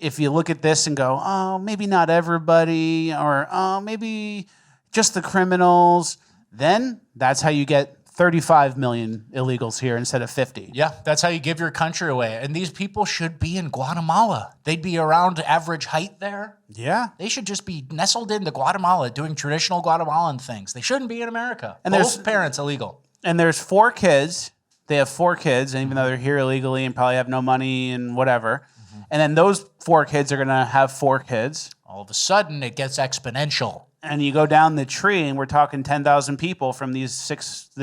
Speaker 1: If you look at this and go, oh, maybe not everybody, or oh, maybe just the criminals, then that's how you get 35 million illegals here instead of 50.
Speaker 4: Yeah, that's how you give your country away. And these people should be in Guatemala. They'd be around average height there.
Speaker 1: Yeah.
Speaker 4: They should just be nestled into Guatemala doing traditional Guatemalan things. They shouldn't be in America.
Speaker 1: And
Speaker 4: Both
Speaker 1: there's-
Speaker 4: parents illegal.
Speaker 1: And there's 4 kids. They have 4 kids, and even though they're here illegally and probably have no money and whatever. And then those 4 kids are going to have 4 kids.
Speaker 4: All of a sudden, it gets exponential.
Speaker 1: And you go down the tree, and we're talking 10,000 people from this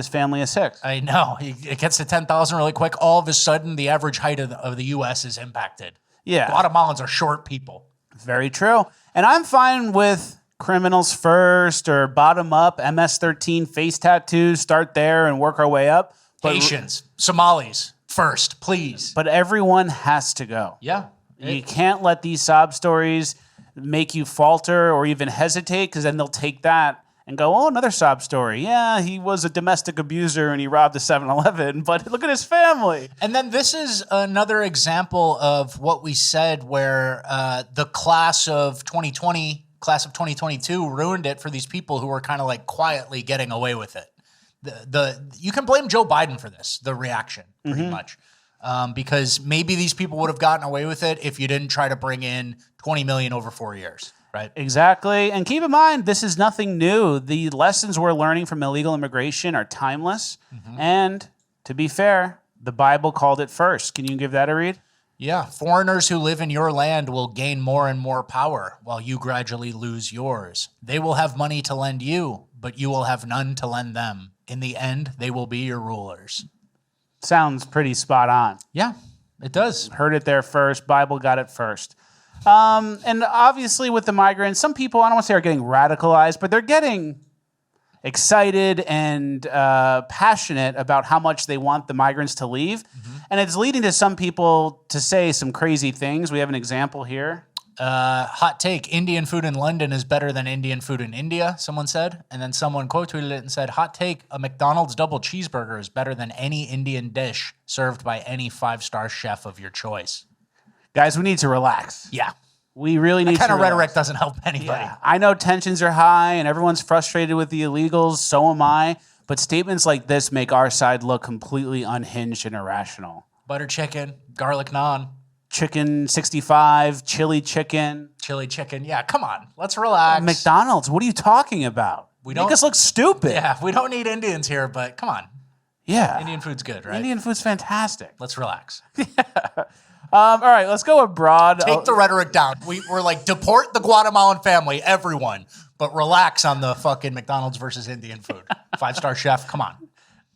Speaker 1: family of 6.
Speaker 4: I know. It gets to 10,000 really quick. All of a sudden, the average height of the U.S. is impacted.
Speaker 1: Yeah.
Speaker 4: Guatemalans are short people.
Speaker 1: Very true. And I'm fine with criminals first or bottom up, MS-13 face tattoos, start there and work our way up. But,
Speaker 4: Haitians, Somalis, first, please.
Speaker 1: but everyone has to go.
Speaker 4: Yeah.
Speaker 1: You can't let these sob stories make you falter or even hesitate, because then they'll take that and go, oh, another sob story. Yeah, he was a domestic abuser and he robbed a 7-Eleven, but look at his family.
Speaker 4: And then this is another example of what we said where the class of 2022 ruined it for these people who were kind of like quietly getting away with it. You can blame Joe Biden for this, the reaction, pretty much. Because maybe these people would have gotten away with it if you didn't try to bring in 20 million over 4 years, right?
Speaker 1: Exactly. And keep in mind, this is nothing new. The lessons we're learning from illegal immigration are timeless. And to be fair, the Bible called it first. Can you give that a read?
Speaker 4: Yeah, foreigners who live in your land will gain more and more power while you gradually lose yours. They will have money to lend you, but you will have none to lend them. In the end, they will be your rulers.
Speaker 1: Sounds pretty spot on.
Speaker 4: Yeah, it does.
Speaker 1: Heard it there first. Bible got it first. And obviously with the migrants, some people, I don't want to say are getting radicalized, but they're getting excited and passionate about how much they want the migrants to leave. And it's leading to some people to say some crazy things. We have an example here.
Speaker 4: Hot take, Indian food in London is better than Indian food in India, someone said. And then someone quote tweeted it and said, hot take, a McDonald's double cheeseburger is better than any Indian dish served by any 5-star chef of your choice.
Speaker 1: Guys, we need to relax.
Speaker 4: Yeah.
Speaker 1: We really need to
Speaker 4: That kind of
Speaker 1: relax.
Speaker 4: rhetoric doesn't help anybody.
Speaker 1: Yeah. I know tensions are high and everyone's frustrated with the illegals. So am I. But statements like this make our side look completely unhinged and irrational.
Speaker 4: Butter chicken, garlic naan.
Speaker 1: Chicken 65, chili chicken.
Speaker 4: Chili chicken. Yeah, come on. Let's relax.
Speaker 1: McDonald's, what are you talking about?
Speaker 4: We
Speaker 1: Make us look stupid.
Speaker 4: Yeah, we don't need Indians here, but come on.
Speaker 1: Yeah.
Speaker 4: Indian food's good, right?
Speaker 1: Indian food's fantastic.
Speaker 4: Let's relax.
Speaker 1: All right, let's go abroad.
Speaker 4: Take the rhetoric down. We're like, deport the Guatemalan family, everyone, but relax on the fucking McDonald's versus Indian food. 5-star chef, come on.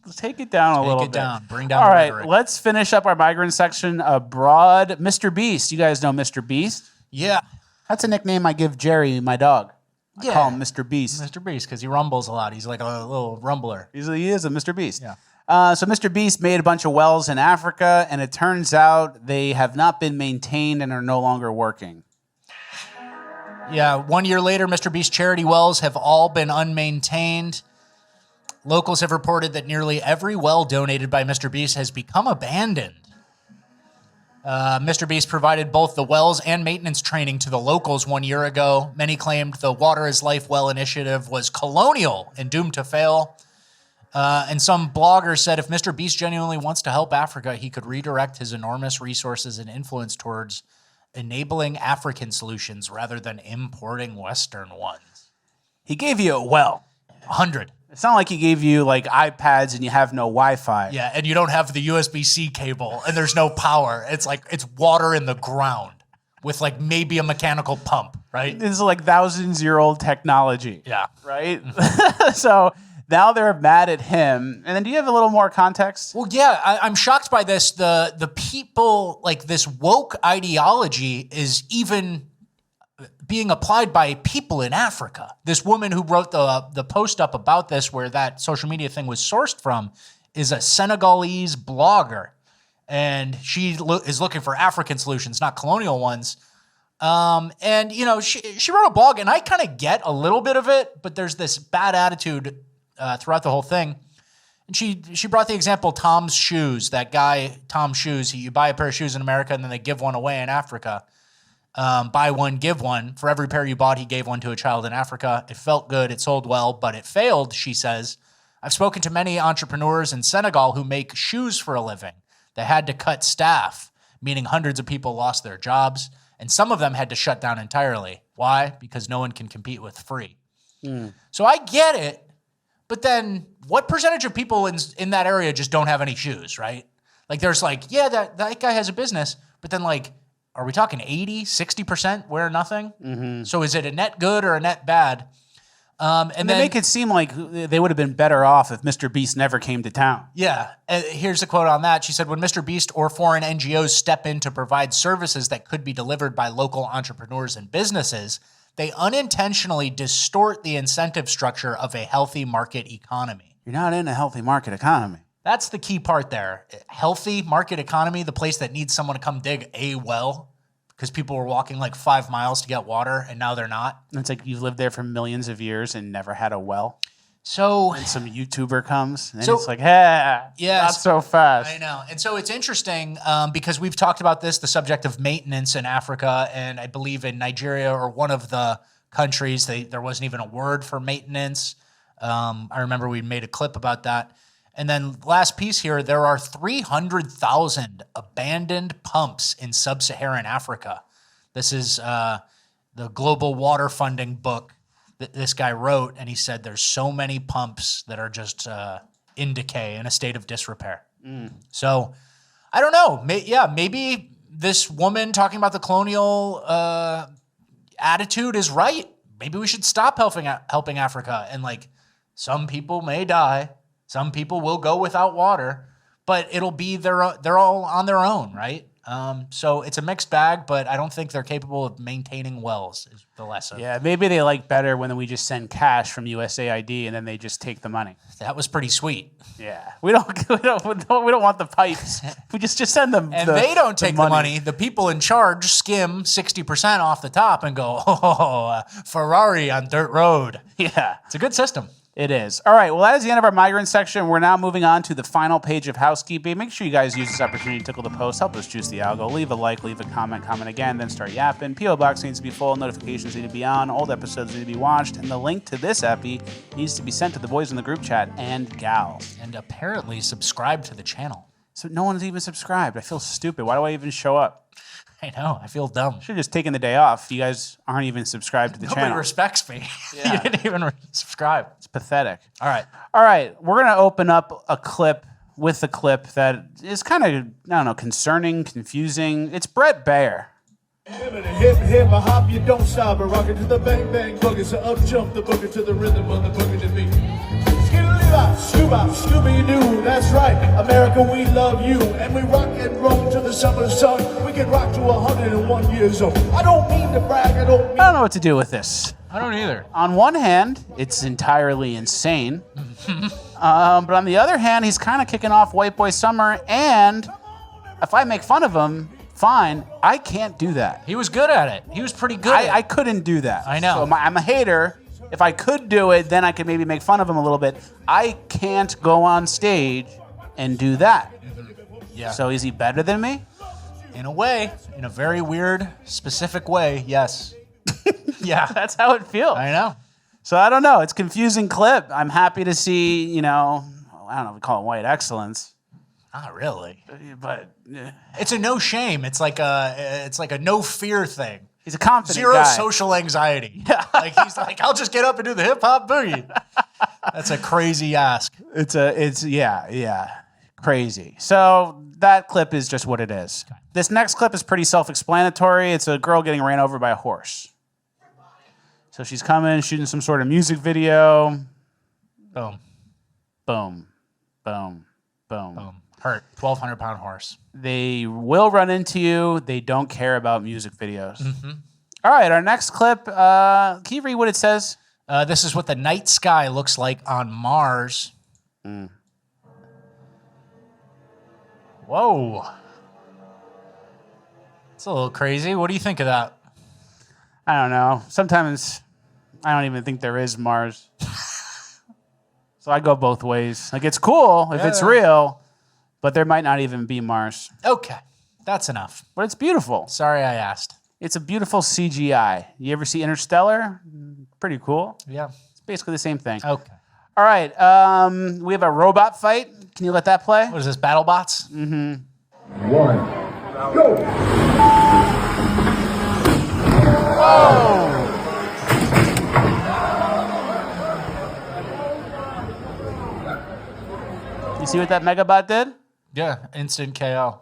Speaker 1: Let's take it down a little bit.
Speaker 4: Take it down. Bring down
Speaker 1: All
Speaker 4: the
Speaker 1: right,
Speaker 4: rhetoric.
Speaker 1: let's finish up our migrant section abroad. Mr. Beast. You guys know Mr. Beast?
Speaker 4: Yeah.
Speaker 1: That's a nickname I give Jerry, my dog. I call him Mr. Beast.
Speaker 4: Mr. Beast, because he rumbles a lot. He's like a little rumbler.
Speaker 1: He is a Mr. Beast.
Speaker 4: Yeah.
Speaker 1: So Mr. Beast made a bunch of wells in Africa, and it turns out they have not been maintained and are no longer working.
Speaker 4: Yeah, 1 year later, Mr. Beast charity wells have all been unmaintained. Locals have reported that nearly every well donated by Mr. Beast has become abandoned. Mr. Beast provided both the wells and maintenance training to the locals 1 year ago. Many claimed the Water is Life well initiative was colonial and doomed to fail. And some bloggers said if Mr. Beast genuinely wants to help Africa, he could redirect his enormous resources and influence towards enabling African solutions rather than importing Western ones.
Speaker 1: He gave you a well.
Speaker 4: 100.
Speaker 1: It's not like he gave you like iPads and you have no Wi-Fi.
Speaker 4: Yeah, and you don't have the USB-C cable and there's no power. It's like it's water in the ground with like maybe a mechanical pump, right?
Speaker 1: This is like thousands-year-old technology.
Speaker 4: Yeah.
Speaker 1: Right? So now they're mad at him. And then do you have a little more context?
Speaker 4: Well, yeah, I'm shocked by this. The people, like this woke ideology is even being applied by people in Africa. This woman who wrote the post up about this, where that social media thing was sourced from, is a Senegalese blogger. And she is looking for African solutions, not colonial ones. And, you know, she wrote a blog, and I kind of get a little bit of it, but there's this bad attitude throughout the whole thing. And she brought the example Tom's Shoes, that guy, Tom Shoes. You buy a pair of shoes in America, and then they give one away in Africa. Buy one, give one. For every pair you bought, he gave one to a child in Africa. It felt good. It sold well, but it failed, she says. I've spoken to many entrepreneurs in Senegal who make shoes for a living. They had to cut staff, meaning hundreds of people lost their jobs, and some of them had to shut down entirely. Why? Because no one can compete with free. So I get it, but then what percentage of people in that area just don't have any shoes, right? Like there's like, yeah, that guy has a business, but then like, are we talking 80, 60% wear nothing? Mm-hmm. So is it a net good or a net bad? And
Speaker 1: they
Speaker 4: then
Speaker 1: make it seem like they would have been better off if Mr. Beast never came to town.
Speaker 4: Yeah. Here's a quote on that. She said, when Mr. Beast or foreign NGOs step in to provide services that could be delivered by local entrepreneurs and businesses, they unintentionally distort the incentive structure of a healthy market economy.
Speaker 1: You're not in a healthy market economy.
Speaker 4: That's the key part there. Healthy market economy, the place that needs someone to come dig a well because people were walking like 5 miles to get water and now they're not.
Speaker 1: It's like you've lived there for millions of years and never had a well.
Speaker 4: So
Speaker 1: and some YouTuber comes and
Speaker 4: so,
Speaker 1: it's like, hey,
Speaker 4: yes,
Speaker 1: not so fast.
Speaker 4: I know. And so it's interesting because we've talked about this, the subject of maintenance in Africa, and I believe in Nigeria or one of the countries, there wasn't even a word for maintenance. I remember we made a clip about that. And then last piece here, there are 300,000 abandoned pumps in sub-Saharan Africa. This is the Global Water Funding book that this guy wrote, and he said there's so many pumps that are just in decay, in a state of disrepair. So I don't know. Maybe this woman talking about the colonial attitude is right. Maybe we should stop helping Africa. And like, some people may die. Some people will go without water, but it'll be they're all on their own, right? So it's a mixed bag, but I don't think they're capable of maintaining wells, is the lesson.
Speaker 1: Yeah, maybe they like better when we just send cash from USAID and then they just take the money.
Speaker 4: That was pretty sweet.
Speaker 1: Yeah, we don't want the pipes. We just send them.
Speaker 4: And they don't take the money. The people in charge skim 60% off the top and go, oh, Ferrari on dirt road.
Speaker 1: Yeah,
Speaker 4: it's a good system.
Speaker 1: It is. All right, well, that is the end of our migrant section. We're now moving on to the final page of housekeeping. Make sure you guys use this opportunity to tickle the post, help us juice the algo, leave a like, leave a comment again, then start yapping. P.O. Box needs to be full, notifications need to be on, old episodes need to be watched, and the link to this epi needs to be sent to the boys in the group chat and gals.
Speaker 4: And apparently subscribe to the channel.
Speaker 1: So no one's even subscribed. I feel stupid. Why do I even show up?
Speaker 4: I know. I feel dumb.
Speaker 1: Should have just taken the day off. You guys aren't even subscribed to the channel.
Speaker 4: Nobody respects me.
Speaker 1: Yeah.
Speaker 4: You didn't even subscribe.
Speaker 1: It's pathetic.
Speaker 4: All right.
Speaker 1: All right. We're going to open up a clip with a clip that is kind of, I don't know, concerning, confusing. It's Brett Baer.
Speaker 10: Hip hop, you don't stop. Rock it to the bang bang boogie. So up jump the boogie to the rhythm of the boogie to beat. Scooby-Doo, that's right, America, we love you, and we rock and roll to the summer sun. We can rock to 101 years old. I don't mean to brag, I don't
Speaker 1: know what to do with this.
Speaker 4: I don't either.
Speaker 1: On one hand, it's entirely insane, but on the other hand, he's kind of kicking off White Boy Summer, and if I make fun of him, fine, I can't do that.
Speaker 4: He was good at it. He was pretty good at it.
Speaker 1: I couldn't do that.
Speaker 4: I know.
Speaker 1: So I'm a hater. If I could do it, then I could maybe make fun of him a little bit. I can't go on stage and do that.
Speaker 4: Yeah.
Speaker 1: So is he better than me?
Speaker 4: In a way. In a very weird, specific way, yes.
Speaker 1: Yeah, that's how it feels.
Speaker 4: I know.
Speaker 1: So I don't know. It's a confusing clip. I'm happy to see, I don't know if we call it white excellence.
Speaker 4: Not really.
Speaker 1: But
Speaker 4: it's a no shame. It's like a no fear thing.
Speaker 1: He's a confident
Speaker 4: Zero
Speaker 1: guy.
Speaker 4: social anxiety. Yeah. Like he's like, I'll just get up and do the hip hop boogie. That's a crazy ask.
Speaker 1: It's crazy. So that clip is just what it is. Okay. This next clip is pretty self-explanatory. It's a girl getting ran over by a horse. So she's coming, shooting some sort of music video.
Speaker 4: Boom.
Speaker 1: Boom. Boom. Boom.
Speaker 4: Boom. Hurt. 1,200-pound horse.
Speaker 1: They will run into you. They don't care about music videos.
Speaker 4: Mm-hmm.
Speaker 1: All right, our next clip. Can you read what it says?
Speaker 4: This is what the night sky looks like on Mars. Whoa. It's a little crazy. What do you think of that?
Speaker 1: I don't know. Sometimes I don't even think there is Mars. So I go both ways. Like, it's cool if it's real, but there might not even be Mars.
Speaker 4: Okay. That's enough.
Speaker 1: But it's beautiful.
Speaker 4: Sorry I asked.
Speaker 1: It's a beautiful CGI. You ever see Interstellar? Pretty cool.
Speaker 4: Yeah.
Speaker 1: It's basically the same thing.
Speaker 4: Okay.
Speaker 1: All right. We have a robot fight. Can you let that play?
Speaker 4: What is this, BattleBots?
Speaker 1: Mm-hmm.
Speaker 10: 1, go!
Speaker 1: Oh! You see what that Megabot did?
Speaker 4: Yeah, instant KO.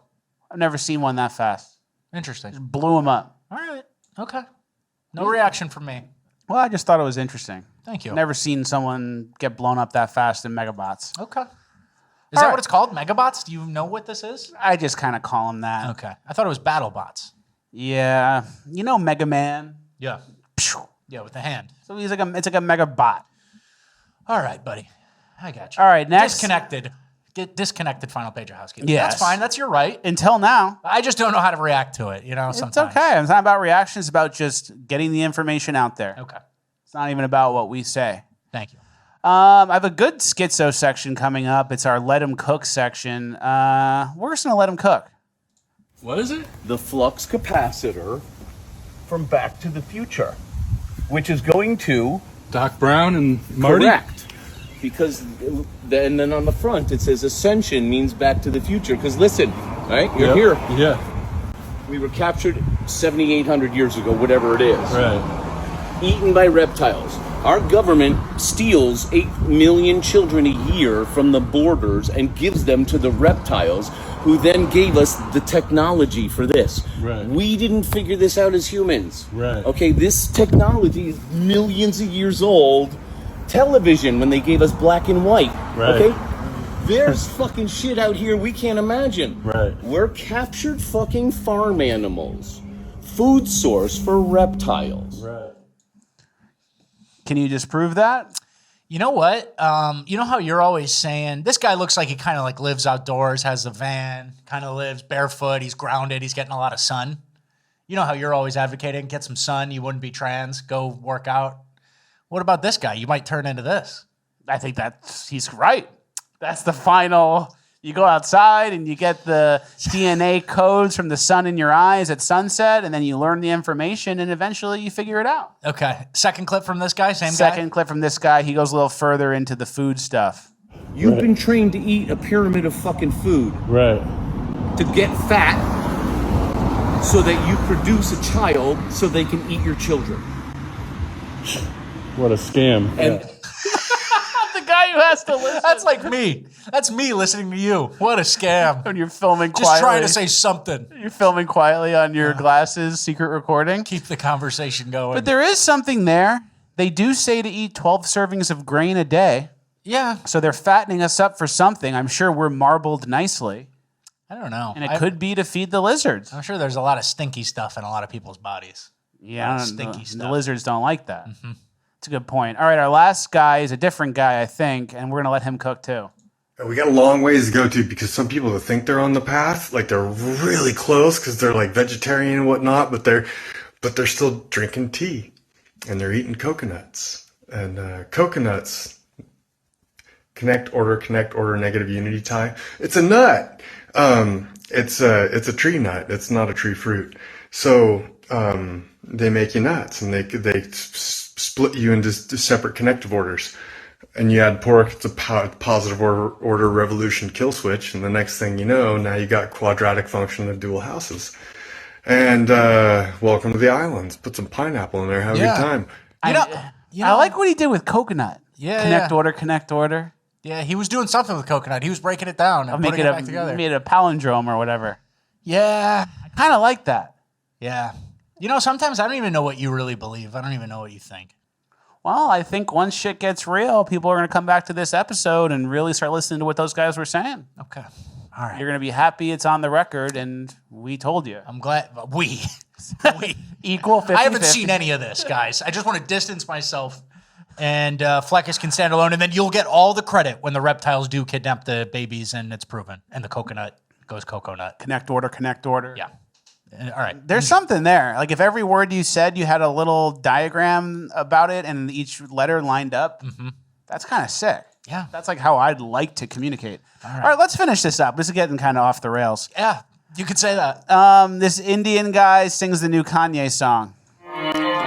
Speaker 1: I've never seen one that fast.
Speaker 4: Interesting.
Speaker 1: Just blew him up.
Speaker 4: All right. Okay. No reaction from me.
Speaker 1: Well, I just thought it was interesting.
Speaker 4: Thank you.
Speaker 1: Never seen someone get blown up that fast in Megabots.
Speaker 4: Okay. Is that what it's called? Megabots? Do you know what this is?
Speaker 1: I just kind of call them that.
Speaker 4: Okay. I thought it was BattleBots.
Speaker 1: Yeah. You know Mega Man?
Speaker 4: Yeah. Yeah, with the hand.
Speaker 1: So it's like a Megabot.
Speaker 4: All right, buddy. I got you.
Speaker 1: All right, next.
Speaker 4: Disconnected. Get disconnected final page of housekeeping.
Speaker 1: Yes.
Speaker 4: That's fine. That's your right.
Speaker 1: Until now.
Speaker 4: I just don't know how to react to it, sometimes.
Speaker 1: It's okay. It's not about reaction. It's about just getting the information out there.
Speaker 4: Okay.
Speaker 1: It's not even about what we say.
Speaker 4: Thank you.
Speaker 1: I have a good schizo section coming up. It's our Let 'em Cook section. We're just going to let them cook.
Speaker 11: What is it? The flux capacitor from Back to the Future, which is going to...
Speaker 2: Doc Brown and Marty?
Speaker 11: Correct. Because then on the front it says ascension means back to the future. Because listen, right? You're here.
Speaker 2: Yeah.
Speaker 11: We were captured 7,800 years ago, whatever it is.
Speaker 2: Right.
Speaker 11: Eaten by reptiles. Our government steals 8 million children a year from the borders and gives them to the reptiles, who then gave us the technology for this.
Speaker 2: Right.
Speaker 11: We didn't figure this out as humans.
Speaker 2: Right.
Speaker 11: Okay, this technology is millions of years old. Television, when they gave us black and white.
Speaker 2: Right.
Speaker 11: Okay? There's fucking shit out here we can't imagine.
Speaker 12: Right.
Speaker 11: We're captured fucking farm animals. Food source for reptiles.
Speaker 12: Right.
Speaker 1: Can you disprove that?
Speaker 4: You know what? You know how you're always saying, this guy looks like he kind of like lives outdoors, has a van, kind of lives barefoot, he's grounded, he's getting a lot of sun. You know how you're always advocating, get some sun, you wouldn't be trans, go work out. What about this guy? You might turn into this.
Speaker 1: I think he's right. That's the final. You go outside and you get the DNA codes from the sun in your eyes at sunset, and then you learn the information, and eventually you figure it out.
Speaker 4: Okay. Second clip from this guy, same guy?
Speaker 1: Second clip from this guy. He goes a little further into the food stuff.
Speaker 11: You've been trained to eat a pyramid of fucking food.
Speaker 12: Right.
Speaker 11: To get fat so that you produce a child so they can eat your children.
Speaker 12: What a scam.
Speaker 11: And
Speaker 1: The guy who has to listen.
Speaker 4: That's like me. That's me listening to you. What a scam.
Speaker 1: When you're filming quietly.
Speaker 4: Just trying to say something.
Speaker 1: You're filming quietly on your glasses, secret recording.
Speaker 4: Keep the conversation going.
Speaker 1: But there is something there. They do say to eat 12 servings of grain a day.
Speaker 4: Yeah.
Speaker 1: So they're fattening us up for something. I'm sure we're marbled nicely.
Speaker 4: I don't know.
Speaker 1: And it could be to feed the lizards.
Speaker 4: I'm sure there's a lot of stinky stuff in a lot of people's bodies.
Speaker 1: Yeah,
Speaker 4: stinky stuff.
Speaker 1: The lizards don't like that. Mm-hmm. That's a good point. All right, our last guy is a different guy, I think, and we're going to let him cook too.
Speaker 13: We got a long ways to go to because some people that think they're on the path, like they're really close because they're like vegetarian and whatnot, but they're still drinking tea and they're eating coconuts. And coconuts, connect, order, negative unity tie. It's a nut. It's a tree nut. It's not a tree fruit. So they make you nuts, and they split you into separate connective orders. And you add pork, it's a positive order revolution kill switch, and the next thing you know, now you got quadratic function of dual houses. And welcome to the islands. Put some pineapple in there, have a good time.
Speaker 1: I like what he did with coconut.
Speaker 4: Yeah,
Speaker 1: connect order.
Speaker 4: Yeah, he was doing something with coconut. He was breaking it down and putting it back together.
Speaker 1: Made a palindrome or whatever.
Speaker 4: Yeah.
Speaker 1: I kind of like that.
Speaker 4: Yeah. You know, sometimes I don't even know what you really believe. I don't even know what you think.
Speaker 1: Well, I think once shit gets real, people are going to come back to this episode and really start listening to what those guys were saying.
Speaker 4: Okay. All right.
Speaker 1: You're going to be happy it's on the record, and we told you.
Speaker 4: I'm glad. We.
Speaker 1: Equal 50-50.
Speaker 4: I haven't seen any of this, guys. I just want to distance myself. And Fleckus can stand alone, and then you'll get all the credit when the reptiles do kidnap the babies, and it's proven. And the coconut goes coconut.
Speaker 1: Connect order.
Speaker 4: Yeah. All right.
Speaker 1: There's something there. Like if every word you said, you had a little diagram about it, and each letter lined up. Mm-hmm. That's kind of sick.
Speaker 4: Yeah.
Speaker 1: That's like how I'd like to communicate. All right, let's finish this up. This is getting kind of off the rails.
Speaker 4: Yeah, you could say that.
Speaker 1: This Indian guy sings the new Kanye song.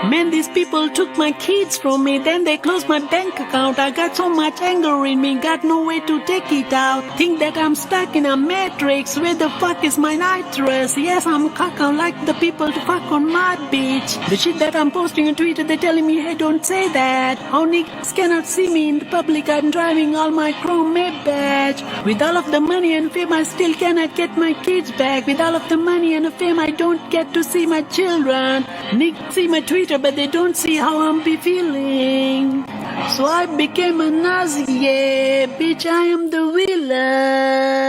Speaker 14: Man, these people took my kids from me, then they closed my bank account. I got so much anger in me, got no way to take it out. Think that I'm stuck in a matrix, where the fuck is my nitrous? Yes, I'm caca like the people to fuck on my bitch. The shit that I'm posting on Twitter, they're telling me, hey, don't say that. How niggas cannot see me in the public, I'm driving all my chrome badge. With all of the money and fame, I still cannot get my kids back. With all of the money and the fame, I don't get to see my children. Niggas see my Twitter, but they don't see how I'm be feeling. So I became a Nazi, yeah, bitch, I am the villain.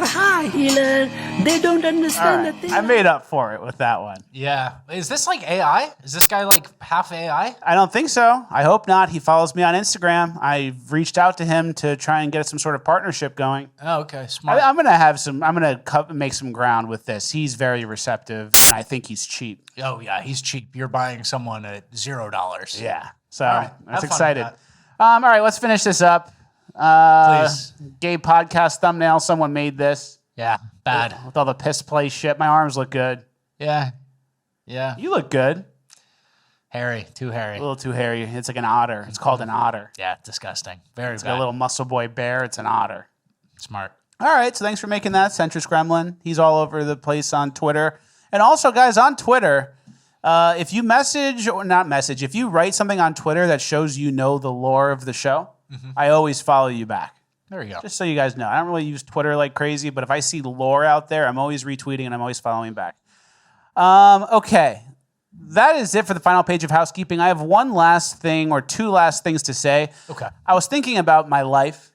Speaker 14: High healer, they don't understand the thing.
Speaker 1: I made up for it with that one.
Speaker 4: Yeah. Is this like AI? Is this guy like half AI?
Speaker 1: I don't think so. I hope not. He follows me on Instagram. I've reached out to him to try and get some sort of partnership going.
Speaker 4: Oh, okay. Smart.
Speaker 1: I'm gonna make some ground with this. He's very receptive. I think he's cheap.
Speaker 4: Oh yeah, he's cheap. You're buying someone at $0.
Speaker 1: Yeah. So
Speaker 4: right,
Speaker 1: that's
Speaker 4: have fun
Speaker 1: excited.
Speaker 4: with
Speaker 1: All right, let's finish this up.
Speaker 4: Please.
Speaker 1: Gay podcast thumbnail. Someone made this.
Speaker 4: Yeah, bad.
Speaker 1: With all the piss play shit. My arms look good.
Speaker 4: Yeah. Yeah.
Speaker 1: You look good.
Speaker 4: Hairy. Too hairy.
Speaker 1: A little too hairy. It's like an otter. It's called an otter.
Speaker 4: Yeah, disgusting. Very
Speaker 1: It's
Speaker 4: bad.
Speaker 1: like a little muscle boy bear. It's an otter.
Speaker 4: Smart.
Speaker 1: All right, so thanks for making that. Centrist Gremlin. He's all over the place on Twitter. And also, guys, on Twitter, if you if you write something on Twitter that shows you know the lore of the show, I always follow you back.
Speaker 4: There you go.
Speaker 1: Just so you guys know. I don't really use Twitter like crazy, but if I see lore out there, I'm always retweeting and I'm always following back. Okay. that is it for the final page of housekeeping. I have one last thing or two last things to say.
Speaker 4: Okay.
Speaker 1: I was thinking about my life.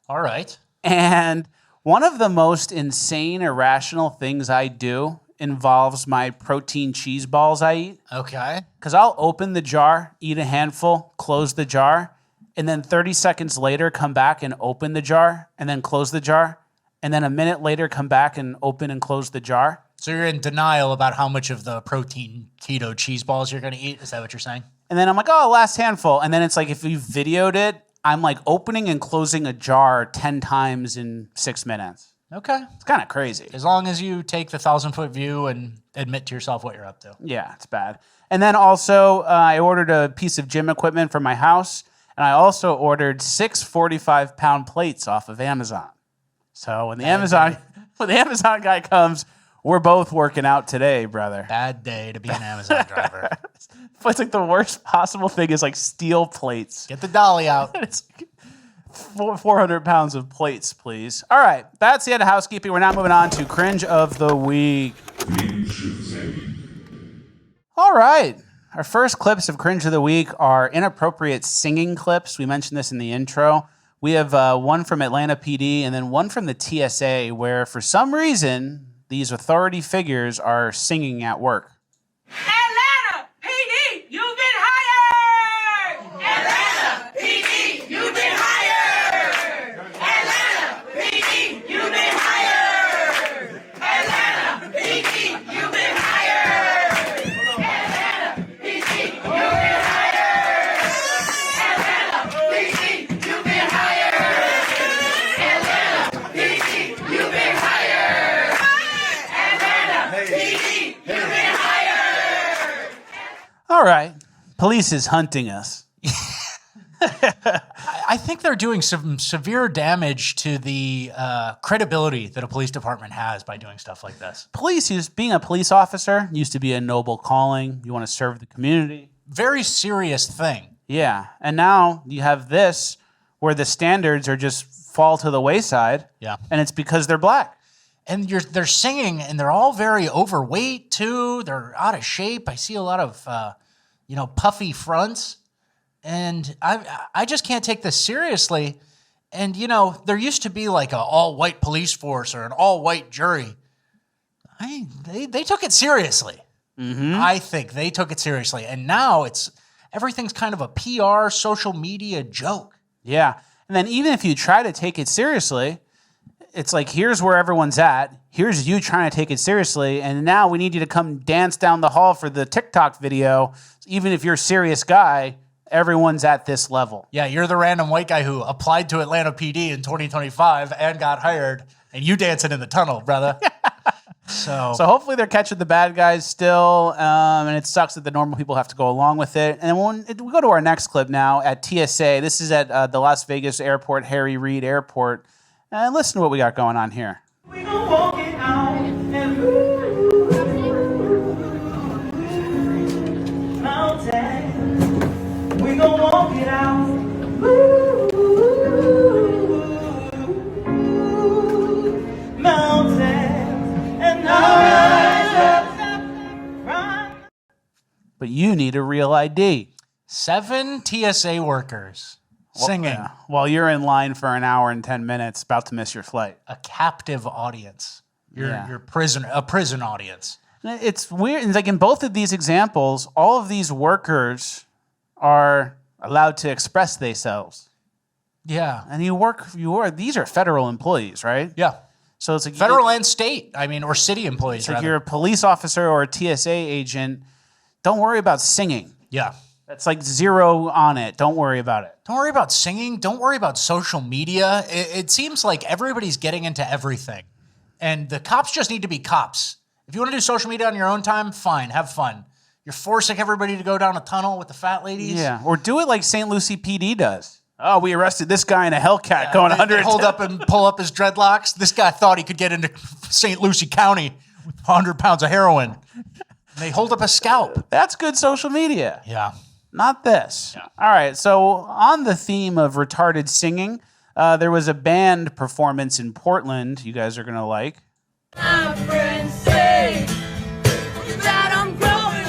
Speaker 4: All right.
Speaker 1: And one of the most insane, irrational things I do involves my protein cheese balls I eat.
Speaker 4: Okay.
Speaker 1: Because I'll open the jar, eat a handful, close the jar, and then 30 seconds later come back and open the jar, and then close the jar, and then a minute later come back and open and close the jar.
Speaker 4: So you're in denial about how much of the protein keto cheese balls you're going to eat? Is that what you're saying?
Speaker 1: And then I'm like, oh, last handful. And then it's like if you videoed it, I'm like opening and closing a jar 10 times in 6 minutes.
Speaker 4: Okay.
Speaker 1: It's kind of crazy.
Speaker 4: As long as you take the 1,000-foot view and admit to yourself what you're up to.
Speaker 1: Yeah, it's bad. And then also, I ordered a piece of gym equipment for my house, and I also ordered 6 45-pound plates off of Amazon. So when the Amazon guy comes, we're both working out today, brother.
Speaker 4: Bad day to be an Amazon driver.
Speaker 1: It's like the worst possible thing is like steel plates.
Speaker 4: Get the dolly out.
Speaker 1: It's 400 pounds of plates, please. All right, that's the end of housekeeping. We're now moving on to Cringe of the Week. All right. Our first clips of Cringe of the Week are inappropriate singing clips. We mentioned this in the intro. We have one from Atlanta PD and then one from the TSA where for some reason these authority figures are singing at work.
Speaker 12: Atlanta PD, you've been hired! Atlanta PD, you've been hired! Atlanta PD, you've been hired! Atlanta PD, you've been hired! Atlanta PD, you've been hired! Atlanta PD, you've been hired! Atlanta PD, you've been hired! Atlanta PD, you've been hired!
Speaker 1: All right. Police is hunting us.
Speaker 4: I think they're doing some severe damage to the credibility that a police department has by doing stuff like this.
Speaker 1: Being a police officer used to be a noble calling. You want to serve the community.
Speaker 4: Very serious thing.
Speaker 1: Yeah. And now you have this where the standards are just fall to the wayside.
Speaker 4: Yeah.
Speaker 1: And it's because they're black.
Speaker 4: And they're singing, and they're all very overweight, too. They're out of shape. I see a lot of, puffy fronts. And I just can't take this seriously. And, there used to be like an all-white police force or an all-white jury. They took it seriously.
Speaker 1: Mm-hmm.
Speaker 4: I think they took it seriously. And now everything's kind of a PR, social media joke.
Speaker 1: Yeah. And then even if you try to take it seriously, it's like, here's where everyone's at. Here's you trying to take it seriously. And now we need you to come dance down the hall for the TikTok video. Even if you're a serious guy, everyone's at this level.
Speaker 4: Yeah, you're the random white guy who applied to Atlanta PD in 2025 and got hired, and you dancing in the tunnel, brother. So
Speaker 1: hopefully they're catching the bad guys still, and it sucks that the normal people have to go along with it. And when we go to our next clip now at TSA. This is at the Las Vegas Airport, Harry Reid Airport. And listen to what we got going on here.
Speaker 12: We gon' walk it out and mountain. We gon' walk it out. Mountain and
Speaker 1: But you need a real ID.
Speaker 4: 7 TSA workers singing
Speaker 1: while you're in line for an hour and 10 minutes, about to miss your flight.
Speaker 4: A captive audience. Your prison audience.
Speaker 1: It's weird. It's like in both of these examples, all of these workers are allowed to express themselves.
Speaker 4: Yeah.
Speaker 1: And these are federal employees, right?
Speaker 4: Yeah.
Speaker 1: So it's like
Speaker 4: federal and state, or city employees.
Speaker 1: It's like you're a police officer or a TSA agent. Don't worry about singing.
Speaker 4: Yeah.
Speaker 1: That's like 0 on it. Don't worry about it.
Speaker 4: Don't worry about singing. Don't worry about social media. It seems like everybody's getting into everything. And the cops just need to be cops. If you want to do social media on your own time, fine. Have fun. You're forcing everybody to go down a tunnel with the fat ladies.
Speaker 1: Yeah. Or do it like St. Lucie PD does. Oh, we arrested this guy in a Hellcat going 100.
Speaker 4: Hold up and pull up his dreadlocks. This guy thought he could get into St. Lucie County with 100 pounds of heroin. And they hold up a scalp.
Speaker 1: That's good social media.
Speaker 4: Yeah.
Speaker 1: Not this.
Speaker 4: Yeah.
Speaker 1: All right. So on the theme of retarded singing, there was a band performance in Portland you guys are going to like.
Speaker 12: My friends say that I'm growing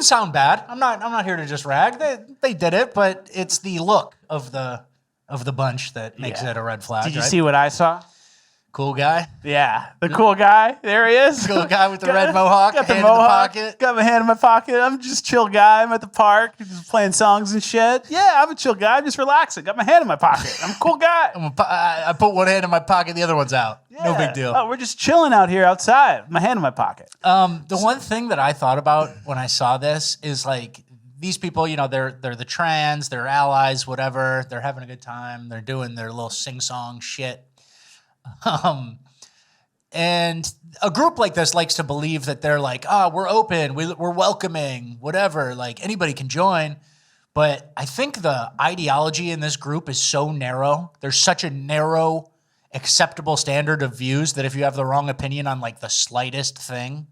Speaker 4: didn't sound bad. I'm not here to just rag. They did it, but it's the look of the bunch that makes it a red flag.
Speaker 1: Did you see what I saw?
Speaker 4: Cool guy?
Speaker 1: Yeah, the cool guy. There he is.
Speaker 4: Cool guy with the red mohawk.
Speaker 1: Got the
Speaker 4: hand
Speaker 1: mohawk.
Speaker 4: in the pocket.
Speaker 1: Got my hand in my pocket. I'm just chill guy. I'm at the park, just playing songs and shit. Yeah, I'm a chill guy. I'm just relaxing. Got my hand in my pocket. I'm a cool guy.
Speaker 4: I put one hand in my pocket, the other one's out.
Speaker 1: Yeah.
Speaker 4: No big deal.
Speaker 1: Oh, we're just chilling out here outside. My hand in my pocket.
Speaker 4: The one thing that I thought about when I saw this is like these people, you know, they're the trans, they're allies, whatever. They're having a good time. They're doing their little sing-song shit. And a group like this likes to believe that they're like, we're open, we're welcoming, whatever, like anybody can join. But I think the ideology in this group is so narrow. There's such a narrow, acceptable standard of views that if you have the wrong opinion on like the slightest thing,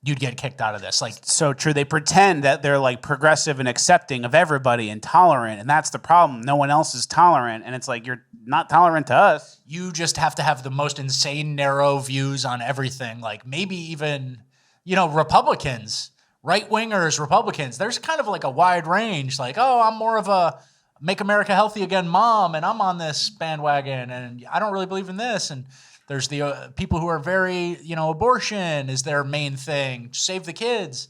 Speaker 4: you'd get kicked out of this. Like,
Speaker 1: so true. They pretend that they're like progressive and accepting of everybody and tolerant, and that's the problem. No one else is tolerant, and it's like you're not tolerant to us.
Speaker 4: You just have to have the most insane, narrow views on everything. Like maybe even, you know, Republicans, right-wingers, Republicans. There's kind of like a wide range. Like, I'm more of a make America healthy again mom, and I'm on this bandwagon, and I don't really believe in this. And there's the people who are very, you know, abortion is their main thing. Save the kids.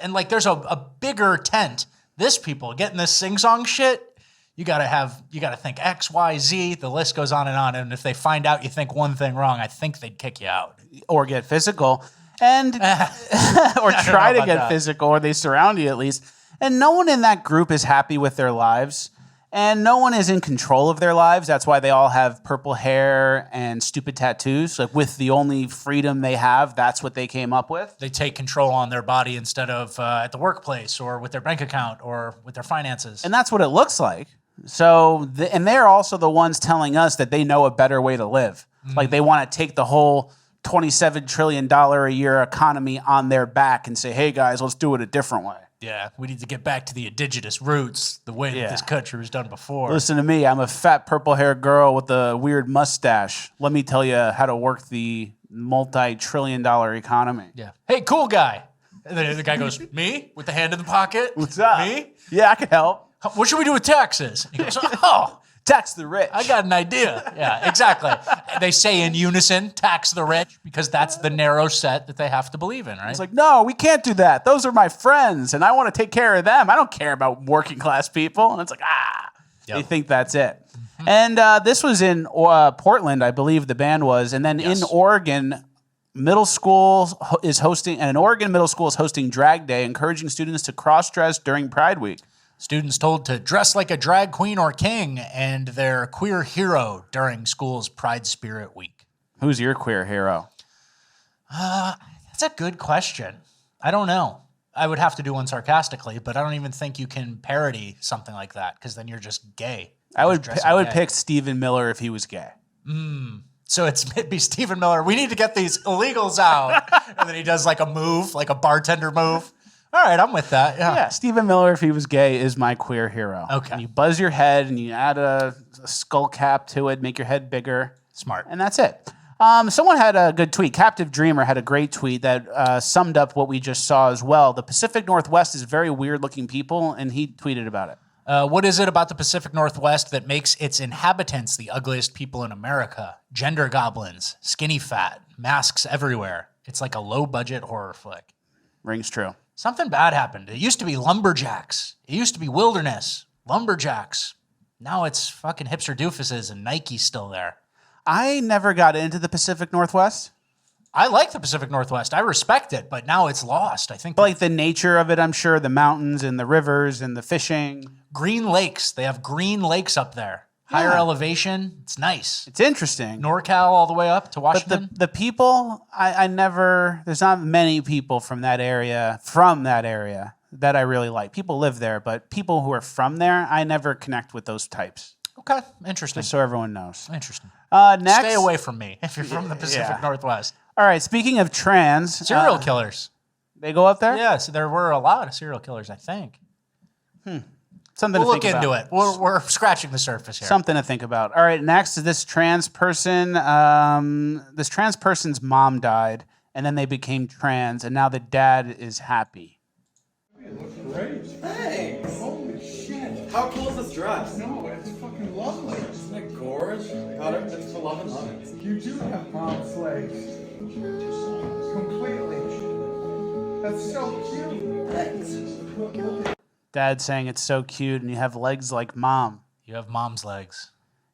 Speaker 4: And like there's a bigger tent. This people getting this sing-song shit, you gotta think X, Y, Z. The list goes on. And if they find out you think one thing wrong, I think they'd kick you out.
Speaker 1: Or get physical. And or try to get physical, or they surround you at least. And no one in that group is happy with their lives. And no one is in control of their lives. That's why they all have purple hair and stupid tattoos. Like with the only freedom they have, that's what they came up with.
Speaker 4: They take control on their body instead of at the workplace or with their bank account or with their finances.
Speaker 1: And that's what it looks like. So, and they're also the ones telling us that they know a better way to live. Like they want to take the whole $27 trillion a year economy on their back and say, hey guys, let's do it a different way.
Speaker 4: Yeah, we need to get back to the indigenous roots, the way that this country was done before.
Speaker 1: Listen to me. I'm a fat purple-haired girl with a weird mustache. Let me tell you how to work the multi-trillion-dollar economy.
Speaker 4: Yeah. Hey, cool guy. And then the guy goes, me? With the hand in the pocket?
Speaker 1: What's up?
Speaker 4: Me?
Speaker 1: Yeah, I can help.
Speaker 4: What should we do with taxes? And he goes, oh.
Speaker 1: Tax the rich.
Speaker 4: I got an idea. Yeah, exactly. They say in unison, tax the rich, because that's the narrow set that they have to believe in, right?
Speaker 1: It's like, no, we can't do that. Those are my friends, and I want to take care of them. I don't care about working class people. And it's like, they think that's it. And this was in Portland, I believe the band was. And then in Oregon, middle school is hosting Drag Day, encouraging students to cross-dress during Pride Week.
Speaker 4: Students told to dress like a drag queen or king and their queer hero during school's Pride Spirit Week.
Speaker 1: Who's your queer hero?
Speaker 4: That's a good question. I don't know. I would have to do one sarcastically, but I don't even think you can parody something like that because then you're just gay.
Speaker 1: I would pick Stephen Miller if he was gay.
Speaker 4: So it'd be Stephen Miller. We need to get these illegals out. And then he does like a move, like a bartender move. All right, I'm with that. Yeah,
Speaker 1: Stephen Miller, if he was gay, is my queer hero.
Speaker 4: Okay.
Speaker 1: And you buzz your head and you add a skull cap to it, make your head bigger.
Speaker 4: Smart.
Speaker 1: And that's it. Someone had a good tweet. Captive Dreamer had a great tweet that summed up what we just saw as well. The Pacific Northwest is very weird-looking people, and he tweeted about it.
Speaker 4: What is it about the Pacific Northwest that makes its inhabitants the ugliest people in America? Gender goblins, skinny fat, masks everywhere. It's like a low-budget horror flick.
Speaker 1: Rings true.
Speaker 4: Something bad happened. It used to be lumberjacks. It used to be wilderness. Lumberjacks. Now it's fucking hipster doofuses and Nike's still there.
Speaker 1: I never got into the Pacific Northwest.
Speaker 4: I like the Pacific Northwest. I respect it, but now it's lost. I think
Speaker 1: like the nature of it, I'm sure, the mountains and the rivers and the fishing.
Speaker 4: Green lakes. They have green lakes up there. Higher elevation. It's nice.
Speaker 1: It's interesting.
Speaker 4: NorCal all the way up to Washington.
Speaker 1: But the people, I never, there's not many people from that area that I really like. People live there, but people who are from there, I never connect with those types.
Speaker 4: Okay, interesting.
Speaker 1: Just so everyone knows.
Speaker 4: Interesting.
Speaker 1: Next.
Speaker 4: Stay away from me if you're from the Pacific Northwest.
Speaker 1: All right, speaking of trans.
Speaker 4: Serial killers.
Speaker 1: They go up there?
Speaker 4: Yeah, so there were a lot of serial killers, I think.
Speaker 1: Something
Speaker 4: we'll
Speaker 1: to think about.
Speaker 4: We'll look into it. We're scratching the surface here.
Speaker 1: Something to think about. All right, next is this trans person. This trans person's mom died, and then they became trans, and now the dad is happy.
Speaker 10: You look great.
Speaker 15: Thanks.
Speaker 10: Holy shit.
Speaker 15: How cool is this dress?
Speaker 10: No, it's fucking lovely.
Speaker 15: Isn't it gorgeous? Got it. It's for love and love.
Speaker 10: You do have mom's legs. Completely. That's so cute.
Speaker 15: Thanks.
Speaker 1: Dad saying it's so cute and you have legs like mom.
Speaker 4: You have mom's legs.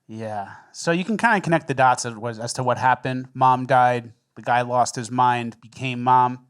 Speaker 1: Yeah. So you can kind of connect the dots as to what happened. Mom died. The guy lost his mind, became mom.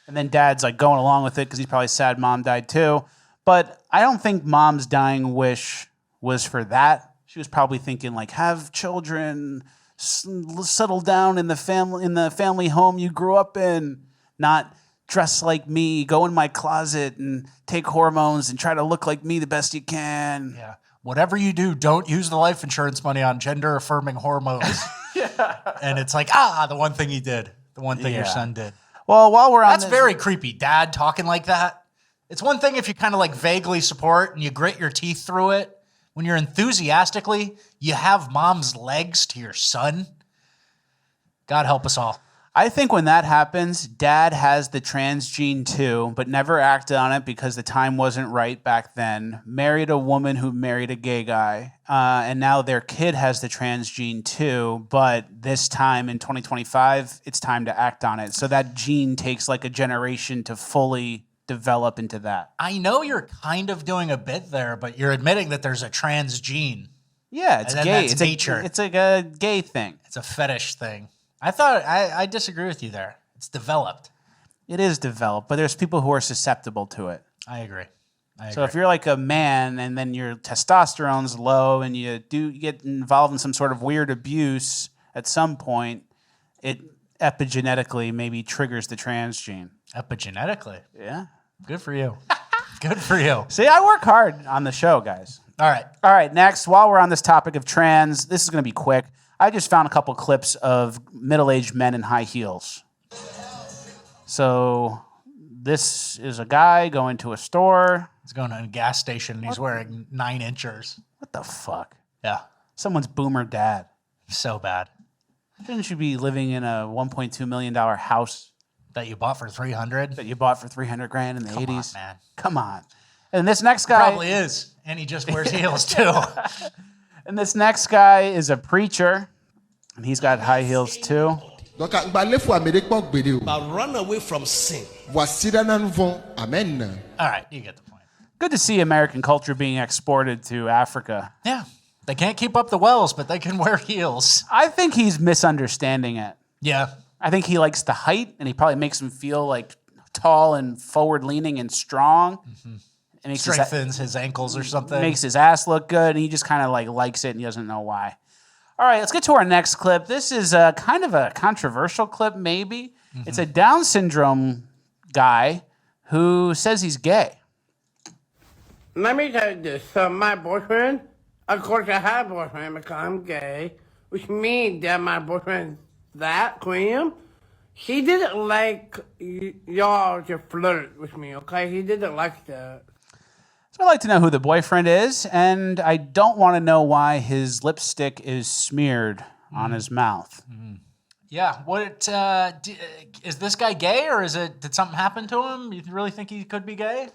Speaker 1: And then dad's like going along with it because he's probably sad mom died too. But I don't think mom's dying wish was for that. She was probably thinking like, have children, settle down in the family home you grew up in, not dress like me, go in my closet and take hormones and try to look like me the best you can.
Speaker 4: Yeah. Whatever you do, don't use the life insurance money on gender affirming hormones. Yeah. And it's like, the one thing he did, the one thing your son did.
Speaker 1: Well, while we're on
Speaker 4: That's very creepy. Dad talking like that. It's one thing if you kind of like vaguely support and you grit your teeth through it. When you're enthusiastically, you have mom's legs to your son. God help us all.
Speaker 1: I think when that happens, dad has the trans gene too, but never acted on it because the time wasn't right back then. Married a woman who married a gay guy, and now their kid has the trans gene too, but this time in 2025, it's time to act on it. So that gene takes like a generation to fully develop into that.
Speaker 4: I know you're kind of doing a bit there, but you're admitting that there's a trans gene.
Speaker 1: Yeah, it's gay.
Speaker 4: It's nature.
Speaker 1: It's like a gay thing.
Speaker 4: It's a fetish thing. I disagree with you there. It's developed.
Speaker 1: It is developed, but there's people who are susceptible to it.
Speaker 4: I agree.
Speaker 1: So if you're like a man and then your testosterone's low and you get involved in some sort of weird abuse at some point, it epigenetically maybe triggers the trans gene.
Speaker 4: Epigenetically?
Speaker 1: Yeah.
Speaker 4: Good for you. Good for you.
Speaker 1: See, I work hard on the show, guys.
Speaker 4: All right.
Speaker 1: All right, next, while we're on this topic of trans, this is going to be quick. I just found a couple clips of middle-aged men in high heels. So this is a guy going to a store.
Speaker 4: He's going to a gas station and he's wearing 9 inchers.
Speaker 1: What the fuck?
Speaker 4: Yeah.
Speaker 1: Someone's boomer dad.
Speaker 4: So bad.
Speaker 1: Didn't you be living in a $1.2 million house?
Speaker 4: That you bought for $300?
Speaker 1: That you bought for $300,000 in the 80s?
Speaker 4: Come on, man.
Speaker 1: Come on. And this next guy...
Speaker 4: Probably is. And he just wears heels too.
Speaker 1: And this next guy is a preacher. And he's got high heels too.
Speaker 16: But run away from sin. Amen.
Speaker 4: All right, you get the point.
Speaker 1: Good to see American culture being exported to Africa.
Speaker 4: Yeah. They can't keep up the wells, but they can wear heels.
Speaker 1: I think he's misunderstanding it.
Speaker 4: Yeah.
Speaker 1: I think he likes the height, and he probably makes him feel like tall and forward-leaning and strong.
Speaker 4: Mm-hmm.
Speaker 1: It makes
Speaker 4: strengthens his ankles or something.
Speaker 1: Makes his ass look good, and he just kind of like likes it, and he doesn't know why. All right, let's get to our next clip. This is kind of a controversial clip, maybe. Mm-hmm. It's a Down syndrome guy who says he's gay.
Speaker 17: Let me tell you this. So my boyfriend, of course I have a boyfriend because I'm gay, which means that my boyfriend, Queen, he didn't like y'all to flirt with me, okay? He didn't like that.
Speaker 1: So I'd like to know who the boyfriend is, and I don't want to know why his lipstick is smeared on his mouth.
Speaker 4: Mm-hmm. Yeah, what is this guy gay, or did something happen to him? You really think he could be gay?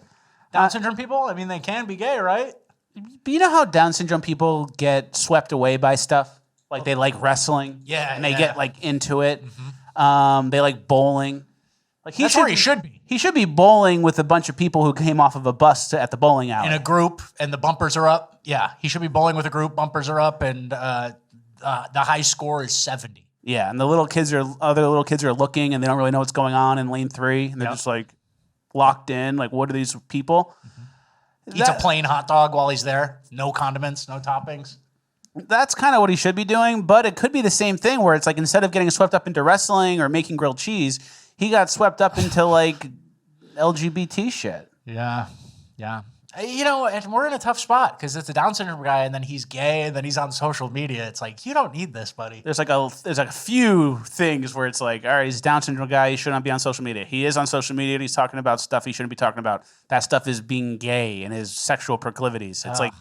Speaker 4: Down syndrome people? I mean, they can be gay, right?
Speaker 1: But you know how Down syndrome people get swept away by stuff? Like they like wrestling, and they get like into it. Mm-hmm. They like bowling. Like
Speaker 4: That's where he should be.
Speaker 1: He should be bowling with a bunch of people who came off of a bus at the bowling alley.
Speaker 4: In a group, and the bumpers are up. Yeah, he should be bowling with a group, bumpers are up, and the high score is 70.
Speaker 1: Yeah, and the other little kids are looking, and they don't really know what's going on in lane 3, and they're just like locked in. Like, what are these people?
Speaker 4: Mm-hmm. Eats a plain hot dog while he's there. No condiments, no toppings.
Speaker 1: That's kind of what he should be doing, but it could be the same thing where it's like instead of getting swept up into wrestling or making grilled cheese, he got swept up into like LGBT shit.
Speaker 4: Yeah. You know, and we're in a tough spot because it's a Down syndrome guy, and then he's gay, and then he's on social media. It's like, you don't need this, buddy.
Speaker 1: There's like a few things where it's like, all right, he's a Down syndrome guy. He shouldn't be on social media. He is on social media. And he's talking about stuff he shouldn't be talking about. That stuff is being gay and his sexual proclivities. It's like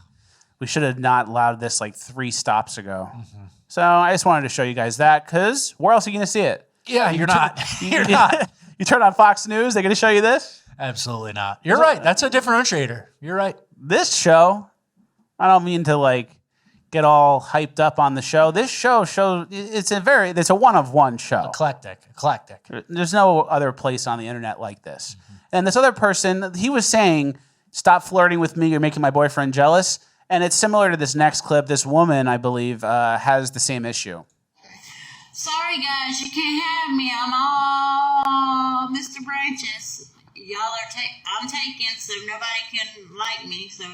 Speaker 1: we should have not allowed this like 3 stops ago. Mm-hmm. So I just wanted to show you guys that because where else are you going to see it?
Speaker 4: Yeah, you're not. You're not.
Speaker 1: You turn on Fox News, they're going to show you this?
Speaker 4: Absolutely not. You're right. That's a differentiator. You're right.
Speaker 1: This show, I don't mean to like get all hyped up on the show. This show it's a one-of-one show.
Speaker 4: Eclectic.
Speaker 1: There's no other place on the internet like this. And this other person, he was saying, stop flirting with me, you're making my boyfriend jealous. And it's similar to this next clip. This woman, I believe, has the same issue.
Speaker 18: Sorry, guys, you can't have me. I'm all Mr. Branches. Y'all are I'm taken, so nobody can like me. So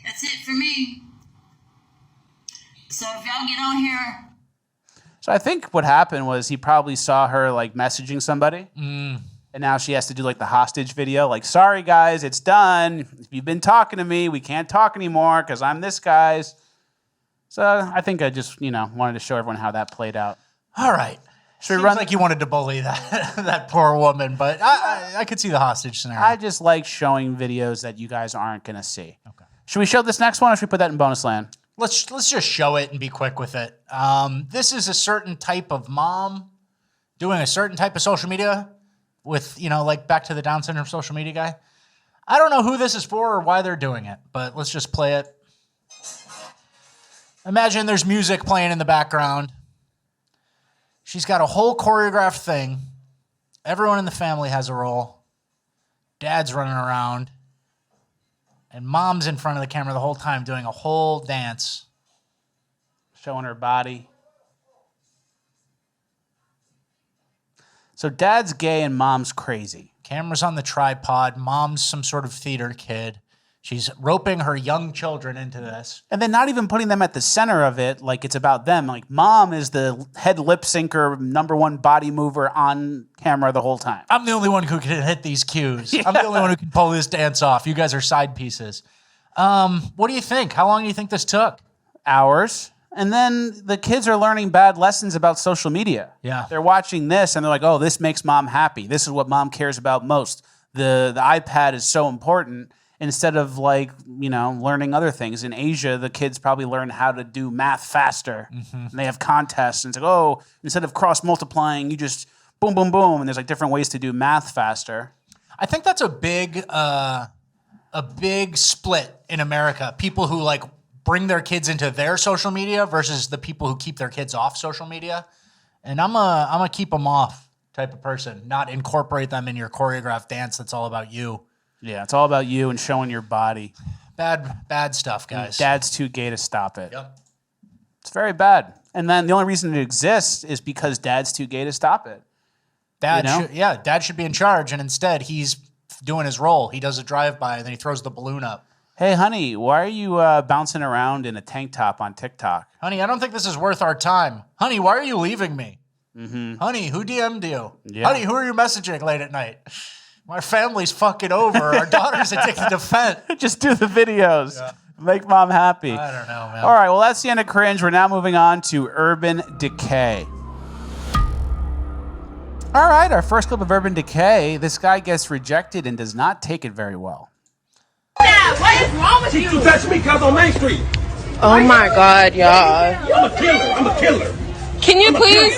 Speaker 18: that's it for me. So if y'all get on here.
Speaker 1: So I think what happened was he probably saw her like messaging somebody. And now she has to do like the hostage video. Like, sorry, guys, it's done. If you've been talking to me, we can't talk anymore because I'm this guy's. So I think I just, wanted to show everyone how that played out.
Speaker 4: All right. Seems like you wanted to bully that poor woman, but I could see the hostage scenario.
Speaker 1: I just like showing videos that you guys aren't going to see. Okay. Should we show this next one or should we put that in bonus land?
Speaker 4: Let's just show it and be quick with it. This is a certain type of mom doing a certain type of social media with, like back to the Down syndrome social media guy. I don't know who this is for or why they're doing it, but let's just play it. Imagine there's music playing in the background. She's got a whole choreographed thing. Everyone in the family has a role. Dad's running around. And mom's in front of the camera the whole time doing a whole dance.
Speaker 1: Showing her body. So dad's gay and mom's crazy.
Speaker 4: Camera's on the tripod. Mom's some sort of theater kid. She's roping her young children into this.
Speaker 1: And then not even putting them at the center of it like it's about them. Like mom is the head lip syncer, #1 body mover on camera the whole time.
Speaker 4: I'm the only one who can hit these cues. Yeah. I'm the only one who can pull this dance off. You guys are side pieces. What do you think? How long do you think this took?
Speaker 1: Hours. And then the kids are learning bad lessons about social media.
Speaker 4: Yeah.
Speaker 1: They're watching this and they're like, oh, this makes mom happy. This is what mom cares about most. The iPad is so important. Instead of learning other things. In Asia, the kids probably learn how to do math faster. And they have contests. And it's like, oh, instead of cross multiplying, you just boom, boom, boom. And there's like different ways to do math faster.
Speaker 4: I think that's a big split in America. People who like bring their kids into their social media versus the people who keep their kids off social media. And I'm a keep them off type of person, not incorporate them in your choreographed dance that's all about you.
Speaker 1: Yeah, it's all about you and showing your body.
Speaker 4: Bad stuff, guys.
Speaker 1: Dad's too gay to stop it.
Speaker 4: Yep.
Speaker 1: It's very bad. And then the only reason it exists is because dad's too gay to stop it.
Speaker 4: Dad should be in charge, and instead he's doing his role. He does a drive-by, and then he throws the balloon up.
Speaker 1: Hey, honey, why are you bouncing around in a tank top on TikTok?
Speaker 4: Honey, I don't think this is worth our time. Honey, why are you leaving me?
Speaker 1: Mm-hmm.
Speaker 4: Honey, who DM'd you?
Speaker 1: Yeah.
Speaker 4: Honey, who are you messaging late at night? My family's fucking over. Our daughter's addicted to Fent.
Speaker 1: Just do the videos. Yeah. Make mom happy.
Speaker 4: I don't know, man.
Speaker 1: All right, well, that's the end of Cringe. We're now moving on to Urban Decay. All right, our first clip of Urban Decay. This guy gets rejected and does not take it very well.
Speaker 12: Dad, what is wrong with you?
Speaker 19: You touched me cause on Main Street.
Speaker 20: Oh my God, y'all.
Speaker 19: I'm a killer.
Speaker 20: Can you please,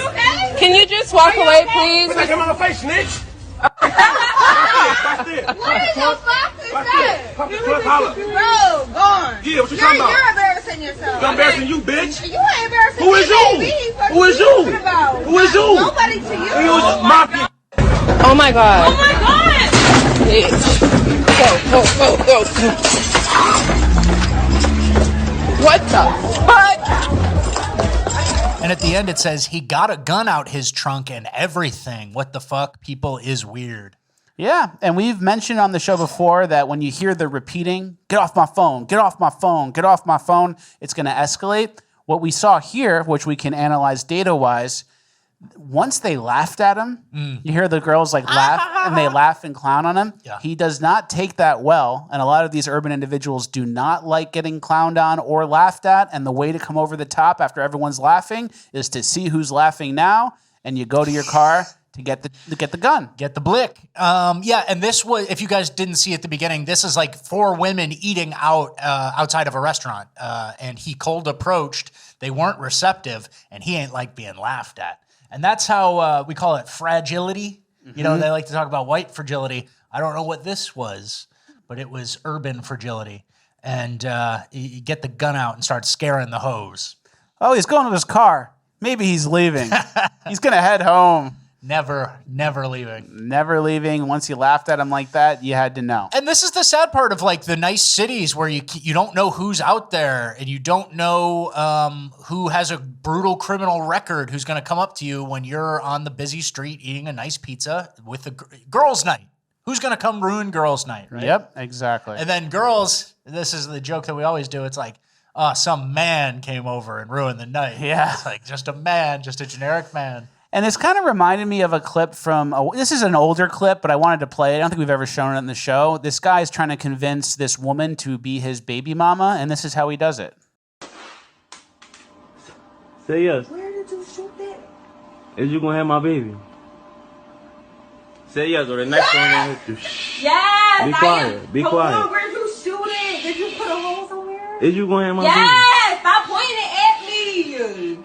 Speaker 20: can you just walk away, please?
Speaker 19: Put that on my face, snitch.
Speaker 12: What is your fucking say? Bro, gone.
Speaker 19: Yeah, what you talking about?
Speaker 12: You're embarrassing yourself.
Speaker 19: I'm embarrassing you, bitch.
Speaker 12: You ain't embarrassing
Speaker 19: Who is
Speaker 12: me,
Speaker 19: you?
Speaker 12: baby.
Speaker 19: Who is you? Who is you?
Speaker 12: Nobody to you.
Speaker 19: Who is my
Speaker 20: Oh my God.
Speaker 12: Oh my God.
Speaker 20: Bitch. Go. What the fuck?
Speaker 4: And at the end it says he got a gun out his trunk and everything. What the fuck? People is weird.
Speaker 1: Yeah, and we've mentioned on the show before that when you hear the repeating, get off my phone, get off my phone, get off my phone, it's going to escalate. What we saw here, which we can analyze data-wise, once they laughed at him, you hear the girls like laugh and they laugh and clown on him.
Speaker 4: Yeah.
Speaker 1: He does not take that well. And a lot of these urban individuals do not like getting clowned on or laughed at. And the way to come over the top after everyone's laughing is to see who's laughing now. And you go to your car to get the gun.
Speaker 4: Get the blick. And this was, if you guys didn't see at the beginning, this is like 4 women eating out outside of a restaurant. And he cold approached. They weren't receptive. And he ain't like being laughed at. And that's how we call it fragility. You know, they like to talk about white fragility. I don't know what this was, but it was urban fragility. And you get the gun out and start scaring the hoes.
Speaker 1: Oh, he's going to his car. Maybe he's leaving. He's going to head home.
Speaker 4: Never leaving.
Speaker 1: Never leaving. Once you laughed at him like that, you had to know.
Speaker 4: And this is the sad part of like the nice cities where you don't know who's out there and you don't know who has a brutal criminal record who's going to come up to you when you're on the busy street eating a nice pizza with a girls' night. Who's going to come ruin girls' night, right?
Speaker 1: Yep, exactly.
Speaker 4: And then girls, this is the joke that we always do. It's like, some man came over and ruined the night.
Speaker 1: Yeah.
Speaker 4: It's like just a man, just a generic man.
Speaker 1: And this kind of reminded me of a clip from, this is an older clip, but I wanted to play it. I don't think we've ever shown it in the show. This guy is trying to convince this woman to be his baby mama, and this is how he does it.
Speaker 21: Say yes.
Speaker 12: Where did you shoot that?
Speaker 21: Is you gonna have my baby? Say yes, or the next one gonna hit you.
Speaker 12: Yes.
Speaker 21: Be quiet. Be quiet.
Speaker 12: Where did you shoot it? Did you put a hole somewhere?
Speaker 21: Is you gonna have my baby?
Speaker 12: Yes. Stop pointing at me.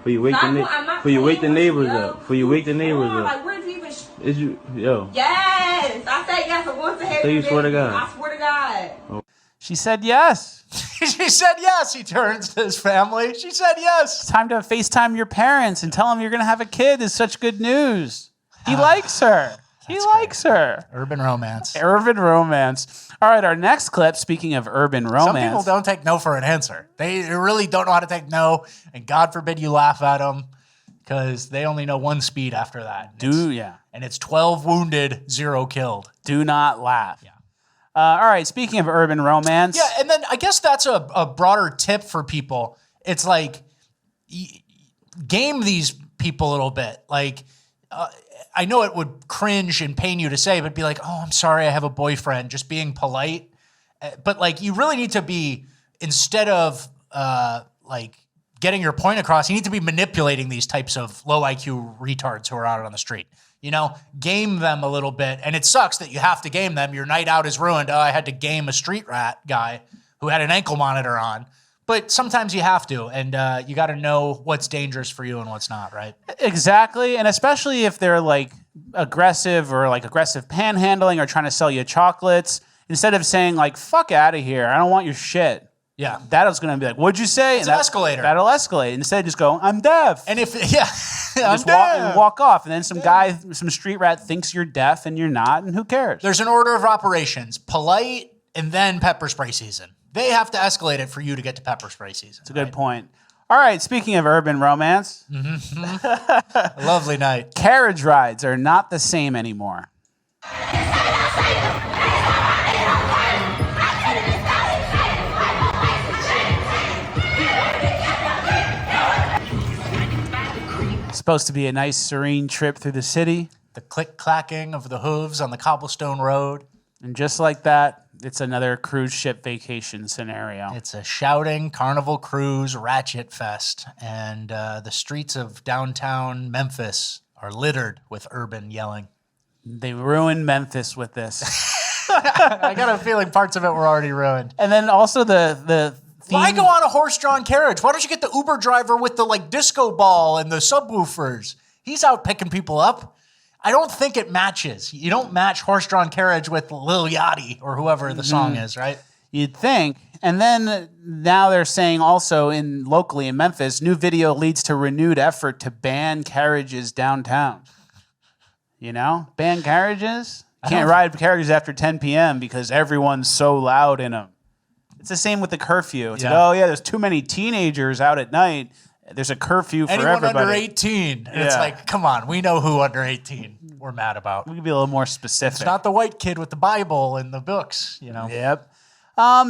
Speaker 21: For you wake the neighbors up. For you wake the neighbors up.
Speaker 12: Like, where did you even?
Speaker 21: Is you yo?
Speaker 12: Yes. I said yes. I want to have.
Speaker 21: So you swear to God?
Speaker 12: I swear to God.
Speaker 21: Oh.
Speaker 1: She said yes.
Speaker 4: She said yes. He turns to his family. She said yes.
Speaker 1: It's time to FaceTime your parents and tell them you're going to have a kid. Is such good news. He likes her. He likes her.
Speaker 4: Urban romance.
Speaker 1: Urban romance. All right, our next clip, speaking of urban romance.
Speaker 4: Some people don't take no for an answer. They really don't know how to take no, and God forbid you laugh at them because they only know one speed after that. And it's 12 wounded, 0 killed.
Speaker 1: Do not laugh. Yeah. All right, speaking of urban romance.
Speaker 4: Yeah, and then I guess that's a broader tip for people. It's like, game these people a little bit. Like, I know it would cringe and pain you to say, but be like, oh, I'm sorry, I have a boyfriend. Just being polite. But like, you really need to be, instead of like getting your point across, you need to be manipulating these types of low IQ retards who are out on the street. You know, game them a little bit. And it sucks that you have to game them. Your night out is ruined. Oh, I had to game a street rat guy who had an ankle monitor on. But sometimes you have to, and you got to know what's dangerous for you and what's not, right?
Speaker 1: Exactly, and especially if they're like aggressive or like aggressive panhandling or trying to sell you chocolates, instead of saying like, fuck out of here, I don't want your shit.
Speaker 4: Yeah.
Speaker 1: That is going to be like, what'd you say?
Speaker 4: It's an escalator.
Speaker 1: That'll escalate. Instead, just go, I'm deaf.
Speaker 4: And if, yeah, I'm
Speaker 1: just
Speaker 4: deaf.
Speaker 1: walk off. And then some guy, some street rat thinks you're deaf and you're not, and who cares?
Speaker 4: There's an order of operations, polite and then pepper spray season. They have to escalate it for you to get to pepper spray season.
Speaker 1: It's a good point. All right, speaking of urban romance.
Speaker 4: Lovely night.
Speaker 1: Carriage rides are not the same anymore. Supposed to be a nice, serene trip through the city.
Speaker 4: The click-clacking of the hooves on the cobblestone road.
Speaker 1: And just like that, it's another cruise ship vacation scenario.
Speaker 4: It's a shouting carnival cruise ratchet fest. And the streets of downtown Memphis are littered with urban yelling.
Speaker 1: They ruined Memphis with this.
Speaker 4: I got a feeling parts of it were already ruined.
Speaker 1: And then also the theme.
Speaker 4: Why go on a horse-drawn carriage? Why don't you get the Uber driver with the like disco ball and the subwoofers? He's out picking people up. I don't think it matches. You don't match horse-drawn carriage with Lil Yachty or whoever the song is, right?
Speaker 1: You'd think. And then now they're saying also locally in Memphis, new video leads to renewed effort to ban carriages downtown. You know? Ban carriages? Can't ride carriages after 10 p.m. because everyone's so loud in them. It's the same with the curfew. It's like, oh, yeah, there's too many teenagers out at night. There's a curfew for everybody.
Speaker 4: Anyone under 18. And it's like, come on, we know who under 18 we're mad about.
Speaker 1: We can be a little more specific.
Speaker 4: It's not the white kid with the Bible and the books, you know?
Speaker 1: Yep.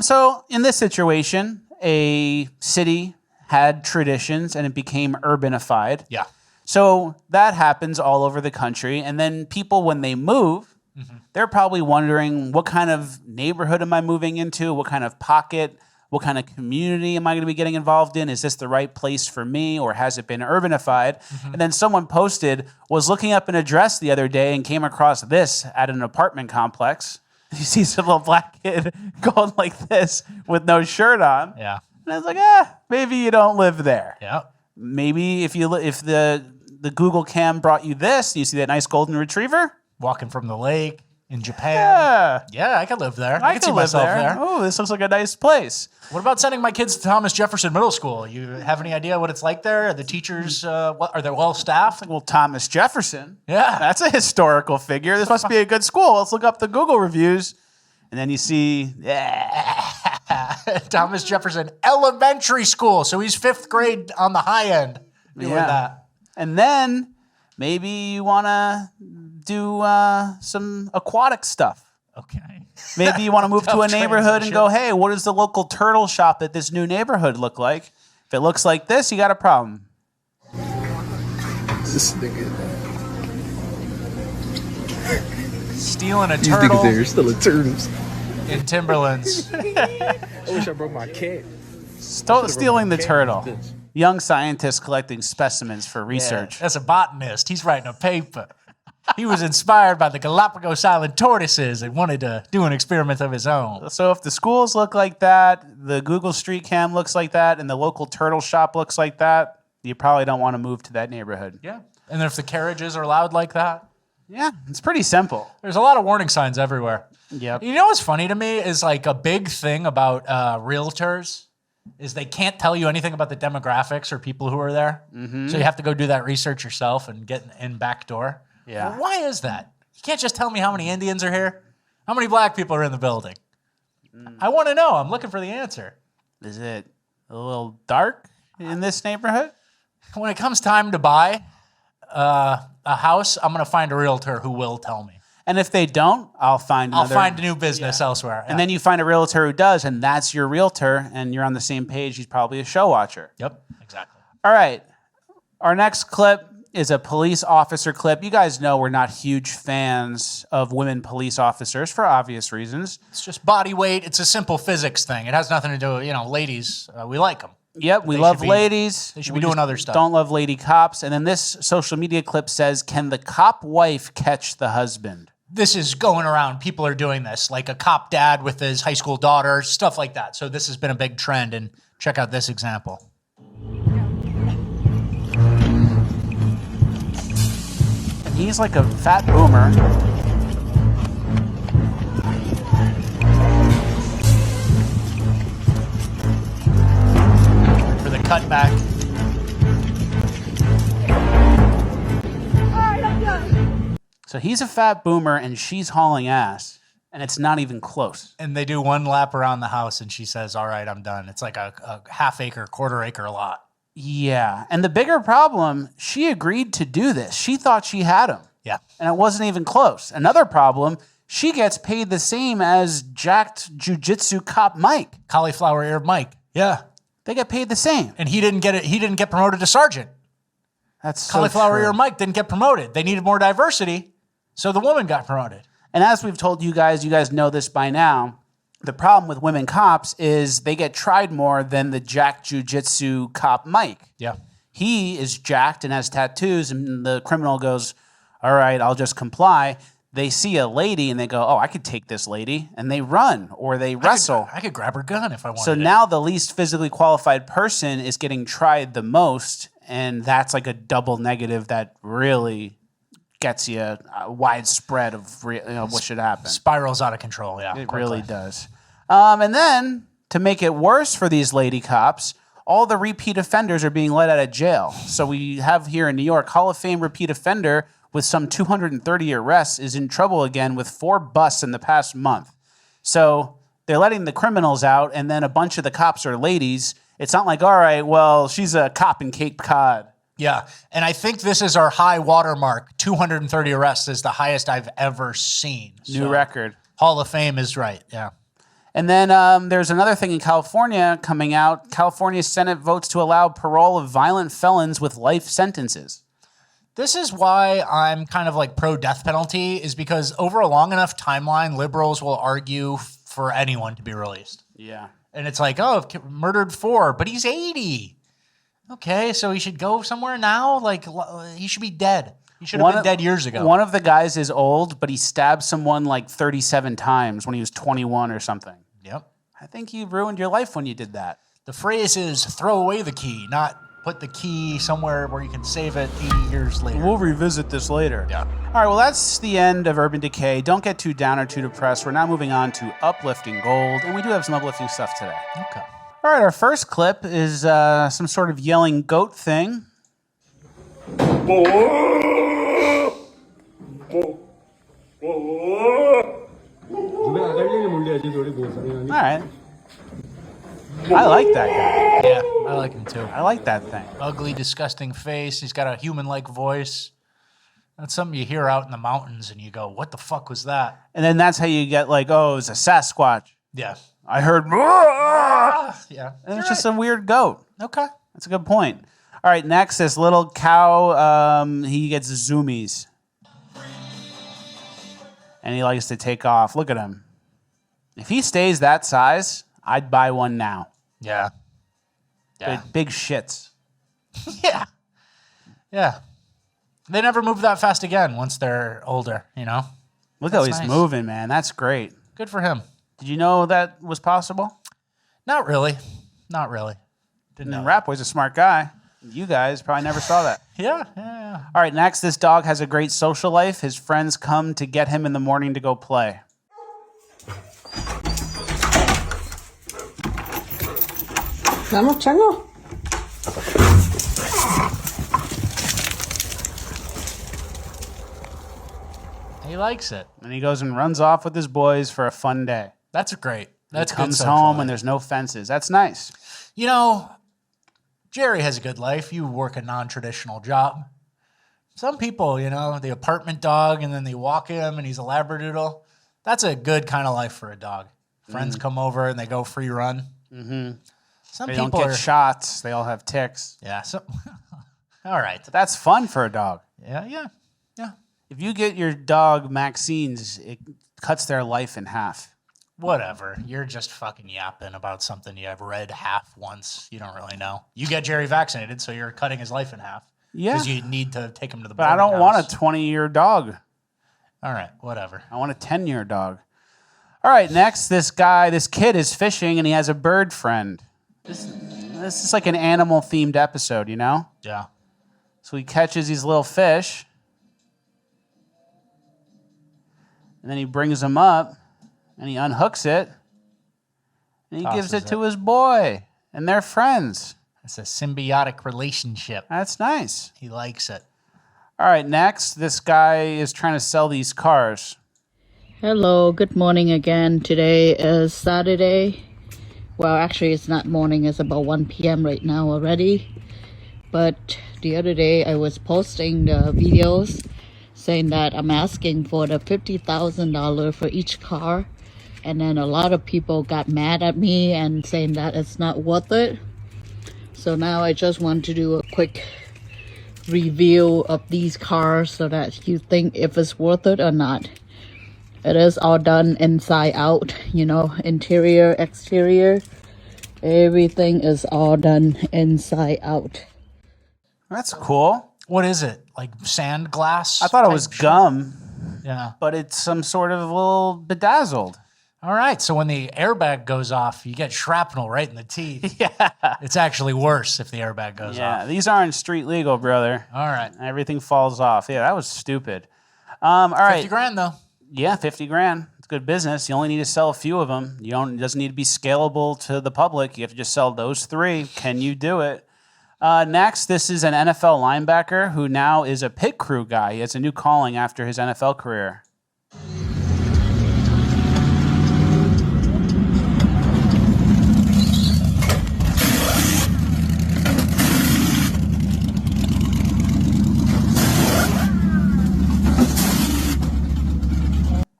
Speaker 1: So in this situation, a city had traditions and it became urbanified.
Speaker 4: Yeah.
Speaker 1: So that happens all over the country. And then people, when they move, they're probably wondering, what kind of neighborhood am I moving into? What kind of pocket? What kind of community am I going to be getting involved in? Is this the right place for me, or has it been urbanified? And then someone posted, was looking up an address the other day and came across this at an apartment complex. You see some little black kid going like this with no shirt on.
Speaker 4: Yeah.
Speaker 1: And I was like, maybe you don't live there.
Speaker 4: Yeah.
Speaker 1: Maybe if the the Google Cam brought you this. You see that nice golden retriever?
Speaker 4: Walking from the lake in Japan. Yeah, I could live there. I could see
Speaker 1: live
Speaker 4: myself there.
Speaker 1: Oh, this looks like a nice place.
Speaker 4: What about sending my kids to Thomas Jefferson Middle School? You have any idea what it's like there? Are the teachers, are they well staffed?
Speaker 1: Well, Thomas Jefferson.
Speaker 4: Yeah.
Speaker 1: That's a historical figure. This must be a good school. Let's look up the Google reviews. And then you see,
Speaker 4: Thomas Jefferson Elementary School. So he's 5th grade on the high end doing that.
Speaker 1: And then maybe you want to do some aquatic stuff.
Speaker 4: Okay.
Speaker 1: Maybe you want to move to a neighborhood and go, hey, what does the local turtle shop at this new neighborhood look like? If it looks like this, you got a problem.
Speaker 15: This nigga.
Speaker 4: Stealing a
Speaker 15: These
Speaker 4: turtle.
Speaker 15: niggas there still a turtles.
Speaker 4: In Timberlands.
Speaker 15: I wish I broke my cat.
Speaker 1: Stealing the turtle. Young scientist collecting specimens for research.
Speaker 4: Yeah, that's a botanist. He's writing a paper. He was inspired by the Galapagos Island tortoises and wanted to do an experiment of his own.
Speaker 1: So if the schools look like that, the Google Street Cam looks like that, and the local turtle shop looks like that, you probably don't want to move to that neighborhood.
Speaker 4: Yeah. And if the carriages are loud like that?
Speaker 1: Yeah, it's pretty simple.
Speaker 4: There's a lot of warning signs everywhere.
Speaker 1: Yep.
Speaker 4: You know what's funny to me is like a big thing about realtors is they can't tell you anything about the demographics or people who are there.
Speaker 1: Mm-hmm.
Speaker 4: So you have to go do that research yourself and get in back door.
Speaker 1: Yeah.
Speaker 4: Well, why is that? You can't just tell me how many Indians are here. How many black people are in the building? I want to know. I'm looking for the answer.
Speaker 1: Is it a little dark in this neighborhood?
Speaker 4: When it comes time to buy a house, I'm going to find a realtor who will tell me.
Speaker 1: And if they don't, I'll find
Speaker 4: a new business elsewhere.
Speaker 1: And then you find a realtor who does, and that's your realtor, and you're on the same page. He's probably a show watcher.
Speaker 4: Yep, exactly.
Speaker 1: All right. Our next clip is a police officer clip. You guys know we're not huge fans of women police officers for obvious reasons.
Speaker 4: It's just body weight. It's a simple physics thing. It has nothing to do with, ladies. We like them.
Speaker 1: Yep, we love ladies.
Speaker 4: They should be doing other stuff.
Speaker 1: Don't love lady cops. And then this social media clip says, can the cop wife catch the husband?
Speaker 4: This is going around. People are doing this, like a cop dad with his high school daughter, stuff like that. So this has been a big trend, and check out this example.
Speaker 1: And he's like a fat boomer.
Speaker 4: For the cutback.
Speaker 1: So he's a fat boomer and she's hauling ass, and it's not even close.
Speaker 4: And they do one lap around the house and she says, all right, I'm done. It's like a half acre, quarter acre lot.
Speaker 1: Yeah. And the bigger problem, she agreed to do this. She thought she had him.
Speaker 4: Yeah.
Speaker 1: And it wasn't even close. Another problem, she gets paid the same as jacked jujitsu cop Mike.
Speaker 4: Cauliflower ear Mike. Yeah.
Speaker 1: They get paid the same.
Speaker 4: And he didn't get it. He didn't get promoted to sergeant.
Speaker 1: That's
Speaker 4: Cauliflower
Speaker 1: so
Speaker 4: ear Mike didn't get promoted. They needed more diversity. So the woman got promoted.
Speaker 1: And as we've told you guys know this by now, the problem with women cops is they get tried more than the jacked jujitsu cop Mike.
Speaker 4: Yeah.
Speaker 1: He is jacked and has tattoos, and the criminal goes, all right, I'll just comply. They see a lady and they go, oh, I could take this lady. And they run or they wrestle.
Speaker 4: I could grab her gun if I wanted.
Speaker 1: So now the least physically qualified person is getting tried the most, and that's like a double negative that really gets you a widespread of what should happen.
Speaker 4: Spirals out of control, yeah.
Speaker 1: It really does. And then, to make it worse for these lady cops, all the repeat offenders are being let out of jail. So we have here in New York, Hall of Fame repeat offender with some 230 arrests is in trouble again with 4 busts in the past month. So they're letting the criminals out, and then a bunch of the cops are ladies. It's not like, all right, well, she's a cop in Cape Cod.
Speaker 4: Yeah, and I think this is our high watermark. 230 arrests is the highest I've ever seen.
Speaker 1: New record.
Speaker 4: Hall of Fame is right, yeah.
Speaker 1: And then there's another thing in California coming out. California Senate votes to allow parole of violent felons with life sentences.
Speaker 4: This is why I'm kind of like pro-death penalty, is because over a long enough timeline, liberals will argue for anyone to be released.
Speaker 1: Yeah.
Speaker 4: And it's like, oh, murdered 4, but he's 80. Okay, so he should go somewhere now? Like, he should be dead. He should have been dead years ago.
Speaker 1: One of the guys is old, but he stabbed someone like 37 times when he was 21 or something.
Speaker 4: Yep.
Speaker 1: I think you ruined your life when you did that.
Speaker 4: The phrase is throw away the key, not put the key somewhere where you can save it 80 years later.
Speaker 1: We'll revisit this later.
Speaker 4: Yeah.
Speaker 1: All right, well, that's the end of Urban Decay. Don't get too down or too depressed. We're now moving on to uplifting gold, and we do have some uplifting stuff today.
Speaker 4: Okay.
Speaker 1: All right, our first clip is some sort of yelling goat thing. All right. I like that guy.
Speaker 4: Yeah, I like him too.
Speaker 1: I like that thing.
Speaker 4: Ugly, disgusting face. He's got a human-like voice. That's something you hear out in the mountains and you go, what the fuck was that?
Speaker 1: And then that's how you get like, oh, it's a Sasquatch.
Speaker 4: Yeah.
Speaker 1: I heard,
Speaker 4: yeah.
Speaker 1: And it's just a weird goat.
Speaker 4: Okay.
Speaker 1: That's a good point. All right, next, this little cow, he gets zoomies. And he likes to take off. Look at him. If he stays that size, I'd buy one now.
Speaker 4: Yeah. Yeah.
Speaker 1: Big shits.
Speaker 4: Yeah. Yeah. They never move that fast again once they're older, you know?
Speaker 1: Look
Speaker 4: That's
Speaker 1: how he's
Speaker 4: nice.
Speaker 1: moving, man. That's great.
Speaker 4: Good for him.
Speaker 1: Did you know that was possible?
Speaker 4: Not really. Not really. Didn't know.
Speaker 1: Ratboy's a smart guy. You guys probably never saw that.
Speaker 4: Yeah.
Speaker 1: All right, next, this dog has a great social life. His friends come to get him in the morning to go play.
Speaker 12: Vamos, chango.
Speaker 4: He likes it.
Speaker 1: And he goes and runs off with his boys for a fun day.
Speaker 4: That's great. That's
Speaker 1: he
Speaker 4: good
Speaker 1: comes
Speaker 4: social
Speaker 1: home
Speaker 4: life.
Speaker 1: and there's no fences. That's nice.
Speaker 4: You know, Jerry has a good life. You work a non-traditional job. Some people, you know, the apartment dog, and then they walk him and he's a Labradoodle. That's a good kind of life for a dog. Friends come over and they go free run.
Speaker 1: Mm-hmm.
Speaker 4: Some
Speaker 1: They
Speaker 4: people
Speaker 1: don't get
Speaker 4: are
Speaker 1: shots. They all have ticks.
Speaker 4: Yeah. All right.
Speaker 1: That's fun for a dog.
Speaker 4: Yeah.
Speaker 1: If you get your dog vaccines, it cuts their life in half.
Speaker 4: Whatever. You're just fucking yapping about something you have read half once. You don't really know. You get Jerry vaccinated, so you're cutting his life in half.
Speaker 1: Yeah.
Speaker 4: Because you need to take him to the
Speaker 1: But I don't want a 20-year dog.
Speaker 4: All right, whatever.
Speaker 1: I want a 10-year dog. All right, next, this kid is fishing and he has a bird friend. This is like an animal-themed episode, you know?
Speaker 4: Yeah.
Speaker 1: So he catches these little fish. And then he brings them up. And he unhooks it. And he gives it to his boy. And they're friends.
Speaker 4: It's a symbiotic relationship.
Speaker 1: That's nice.
Speaker 4: He likes it.
Speaker 1: All right, next, this guy is trying to sell these cars.
Speaker 3: Hello, good morning again. Today is Saturday. Well, actually, it's not morning. It's about 1 p.m. right now already. But the other day, I was posting the videos saying that I'm asking for the $50,000 for each car. And then a lot of people got mad at me and saying that it's not worth it. So now I just want to do a quick review of these cars so that you think if it's worth it or not. It is all done inside out, you know, interior, exterior. Everything is all done inside out.
Speaker 1: That's cool.
Speaker 4: What is it? Like sand glass?
Speaker 1: I thought it was gum.
Speaker 4: Yeah.
Speaker 1: But it's some sort of little bedazzled.
Speaker 4: All right. So when the airbag goes off, you get shrapnel right in the teeth. Yeah. It's actually worse if the airbag goes off.
Speaker 1: Yeah, these aren't street legal, brother.
Speaker 4: All right.
Speaker 1: Everything falls off. Yeah, that was stupid. All right.
Speaker 4: 50 grand though.
Speaker 1: Yeah, 50 grand. It's good business. You only need to sell a few of them. It doesn't need to be scalable to the public. You have to just sell those 3. Can you do it? Next, this is an NFL linebacker who now is a pit crew guy. He has a new calling after his NFL career.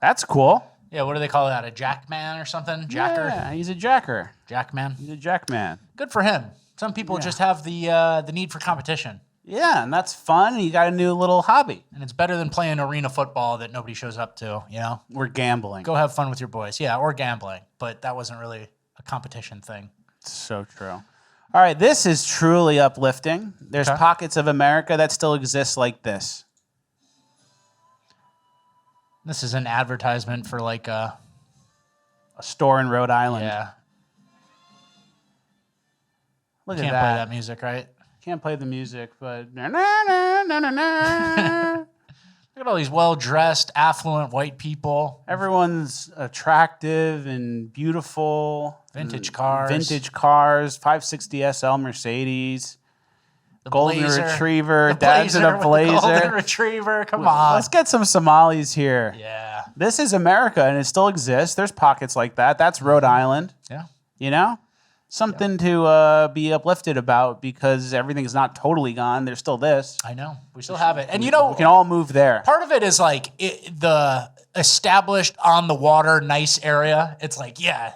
Speaker 1: That's cool.
Speaker 4: Yeah, what do they call that? A jackman or something? Jacker?
Speaker 1: Yeah, he's a jacker.
Speaker 4: Jackman?
Speaker 1: He's a jackman.
Speaker 4: Good for him. Some people just have the need for competition.
Speaker 1: Yeah, and that's fun. You got a new little hobby.
Speaker 4: And it's better than playing arena football that nobody shows up to, you know?
Speaker 1: Or gambling.
Speaker 4: Go have fun with your boys. Yeah, or gambling. But that wasn't really a competition thing.
Speaker 1: So true. All right, this is truly uplifting. There's pockets of America that still exist like this.
Speaker 4: This is an advertisement for like a
Speaker 1: store in Rhode Island.
Speaker 4: Yeah.
Speaker 1: Look
Speaker 4: Can't
Speaker 1: at
Speaker 4: play
Speaker 1: that.
Speaker 4: that music, right?
Speaker 1: Can't play the music, but na na na na na na.
Speaker 4: Look at all these well-dressed, affluent white people.
Speaker 1: Everyone's attractive and beautiful.
Speaker 4: Vintage cars.
Speaker 1: 560 SL Mercedes.
Speaker 4: The
Speaker 1: Golden
Speaker 4: Blazer.
Speaker 1: Retriever.
Speaker 4: The
Speaker 1: Dad's in a
Speaker 4: Blazer with the
Speaker 1: Blazer.
Speaker 4: Golden Retriever. Come on.
Speaker 1: Let's get some Somalis here.
Speaker 4: Yeah.
Speaker 1: This is America, and it still exists. There's pockets like that. That's Rhode Island.
Speaker 4: Yeah.
Speaker 1: You know? Something to be uplifted about because everything's not totally gone. There's still this.
Speaker 4: I know. We still have it. And you know,
Speaker 1: we can all move there.
Speaker 4: part of it is like the established on the water nice area. It's like, yeah,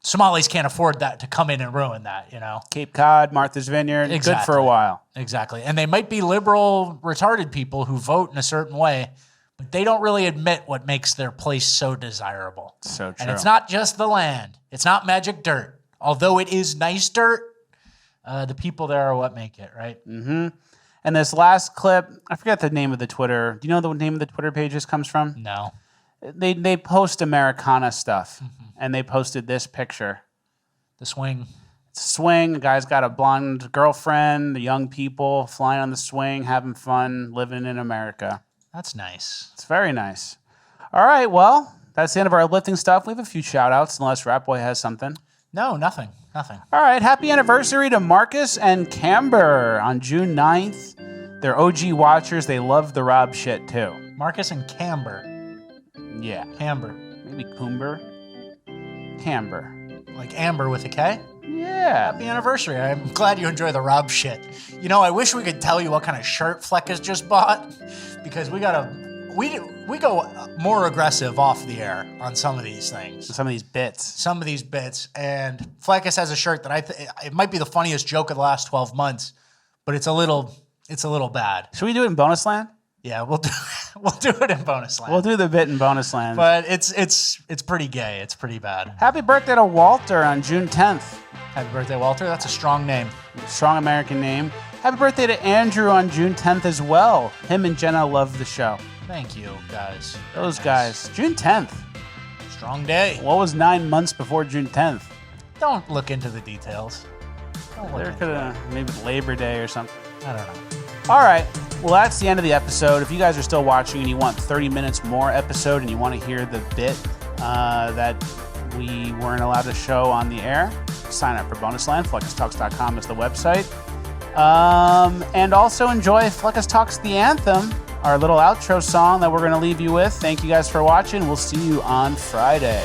Speaker 4: Somalis can't afford that to come in and ruin that, you know?
Speaker 1: Cape Cod, Martha's Vineyard, good for a while.
Speaker 4: Exactly. And they might be liberal, retarded people who vote in a certain way, but they don't really admit what makes their place so desirable.
Speaker 1: So true.
Speaker 4: And it's not just the land. It's not magic dirt. Although it is nice dirt, the people there are what make it, right?
Speaker 1: Mm-hmm. And this last clip, I forget the name of the Twitter. Do you know the name of the Twitter page this comes from?
Speaker 4: No.
Speaker 1: They post Americana stuff, and they posted this picture.
Speaker 4: The swing.
Speaker 1: It's a swing. The guy's got a blonde girlfriend, the young people flying on the swing, having fun, living in America.
Speaker 4: That's nice.
Speaker 1: It's very nice. All right, well, that's the end of our lifting stuff. We have a few shout-outs, unless Ratboy has something.
Speaker 4: No, nothing. Nothing.
Speaker 1: All right, happy anniversary to Marcus and Camber on June 9th. They're OG watchers. They love the Rob shit, too.
Speaker 4: Marcus and Camber.
Speaker 1: Yeah.
Speaker 4: Camber.
Speaker 1: Maybe Coomber. Camber.
Speaker 4: Like Amber with a K?
Speaker 1: Yeah.
Speaker 4: Happy anniversary. I'm glad you enjoy the Rob shit. You know, I wish we could tell you what kind of shirt Fleck has just bought because we go more aggressive off the air on some of these things.
Speaker 1: Some of these bits. And Fleckus has a shirt that it might be the funniest joke of the last 12 months, but it's a little bad. Should we do it in bonus land?
Speaker 4: Yeah, we'll do it in bonus land.
Speaker 1: We'll do the bit in bonus land.
Speaker 4: But it's pretty gay. It's pretty bad.
Speaker 1: Happy birthday to Walter on June 10th.
Speaker 4: Happy birthday, Walter. That's a strong name.
Speaker 1: Strong American name. Happy birthday to Andrew on June 10th as well. Him and Jenna love the show.
Speaker 4: Thank you, guys.
Speaker 1: Those guys. June 10th.
Speaker 4: Strong day.
Speaker 1: What was 9 months before June 10th?
Speaker 4: Don't look into the details.
Speaker 1: There could have maybe Labor Day or something.
Speaker 4: I don't know.
Speaker 1: All right. Well, that's the end of the episode. If you guys are still watching and you want 30 minutes more episode and you want to hear the bit that we weren't allowed to show on the air, sign up for Bonus Land. FleckusTalks.com is the website. And also enjoy Fleckus Talks the Anthem, our little outro song that we're going to leave you with. Thank you guys for watching. We'll see you on Friday.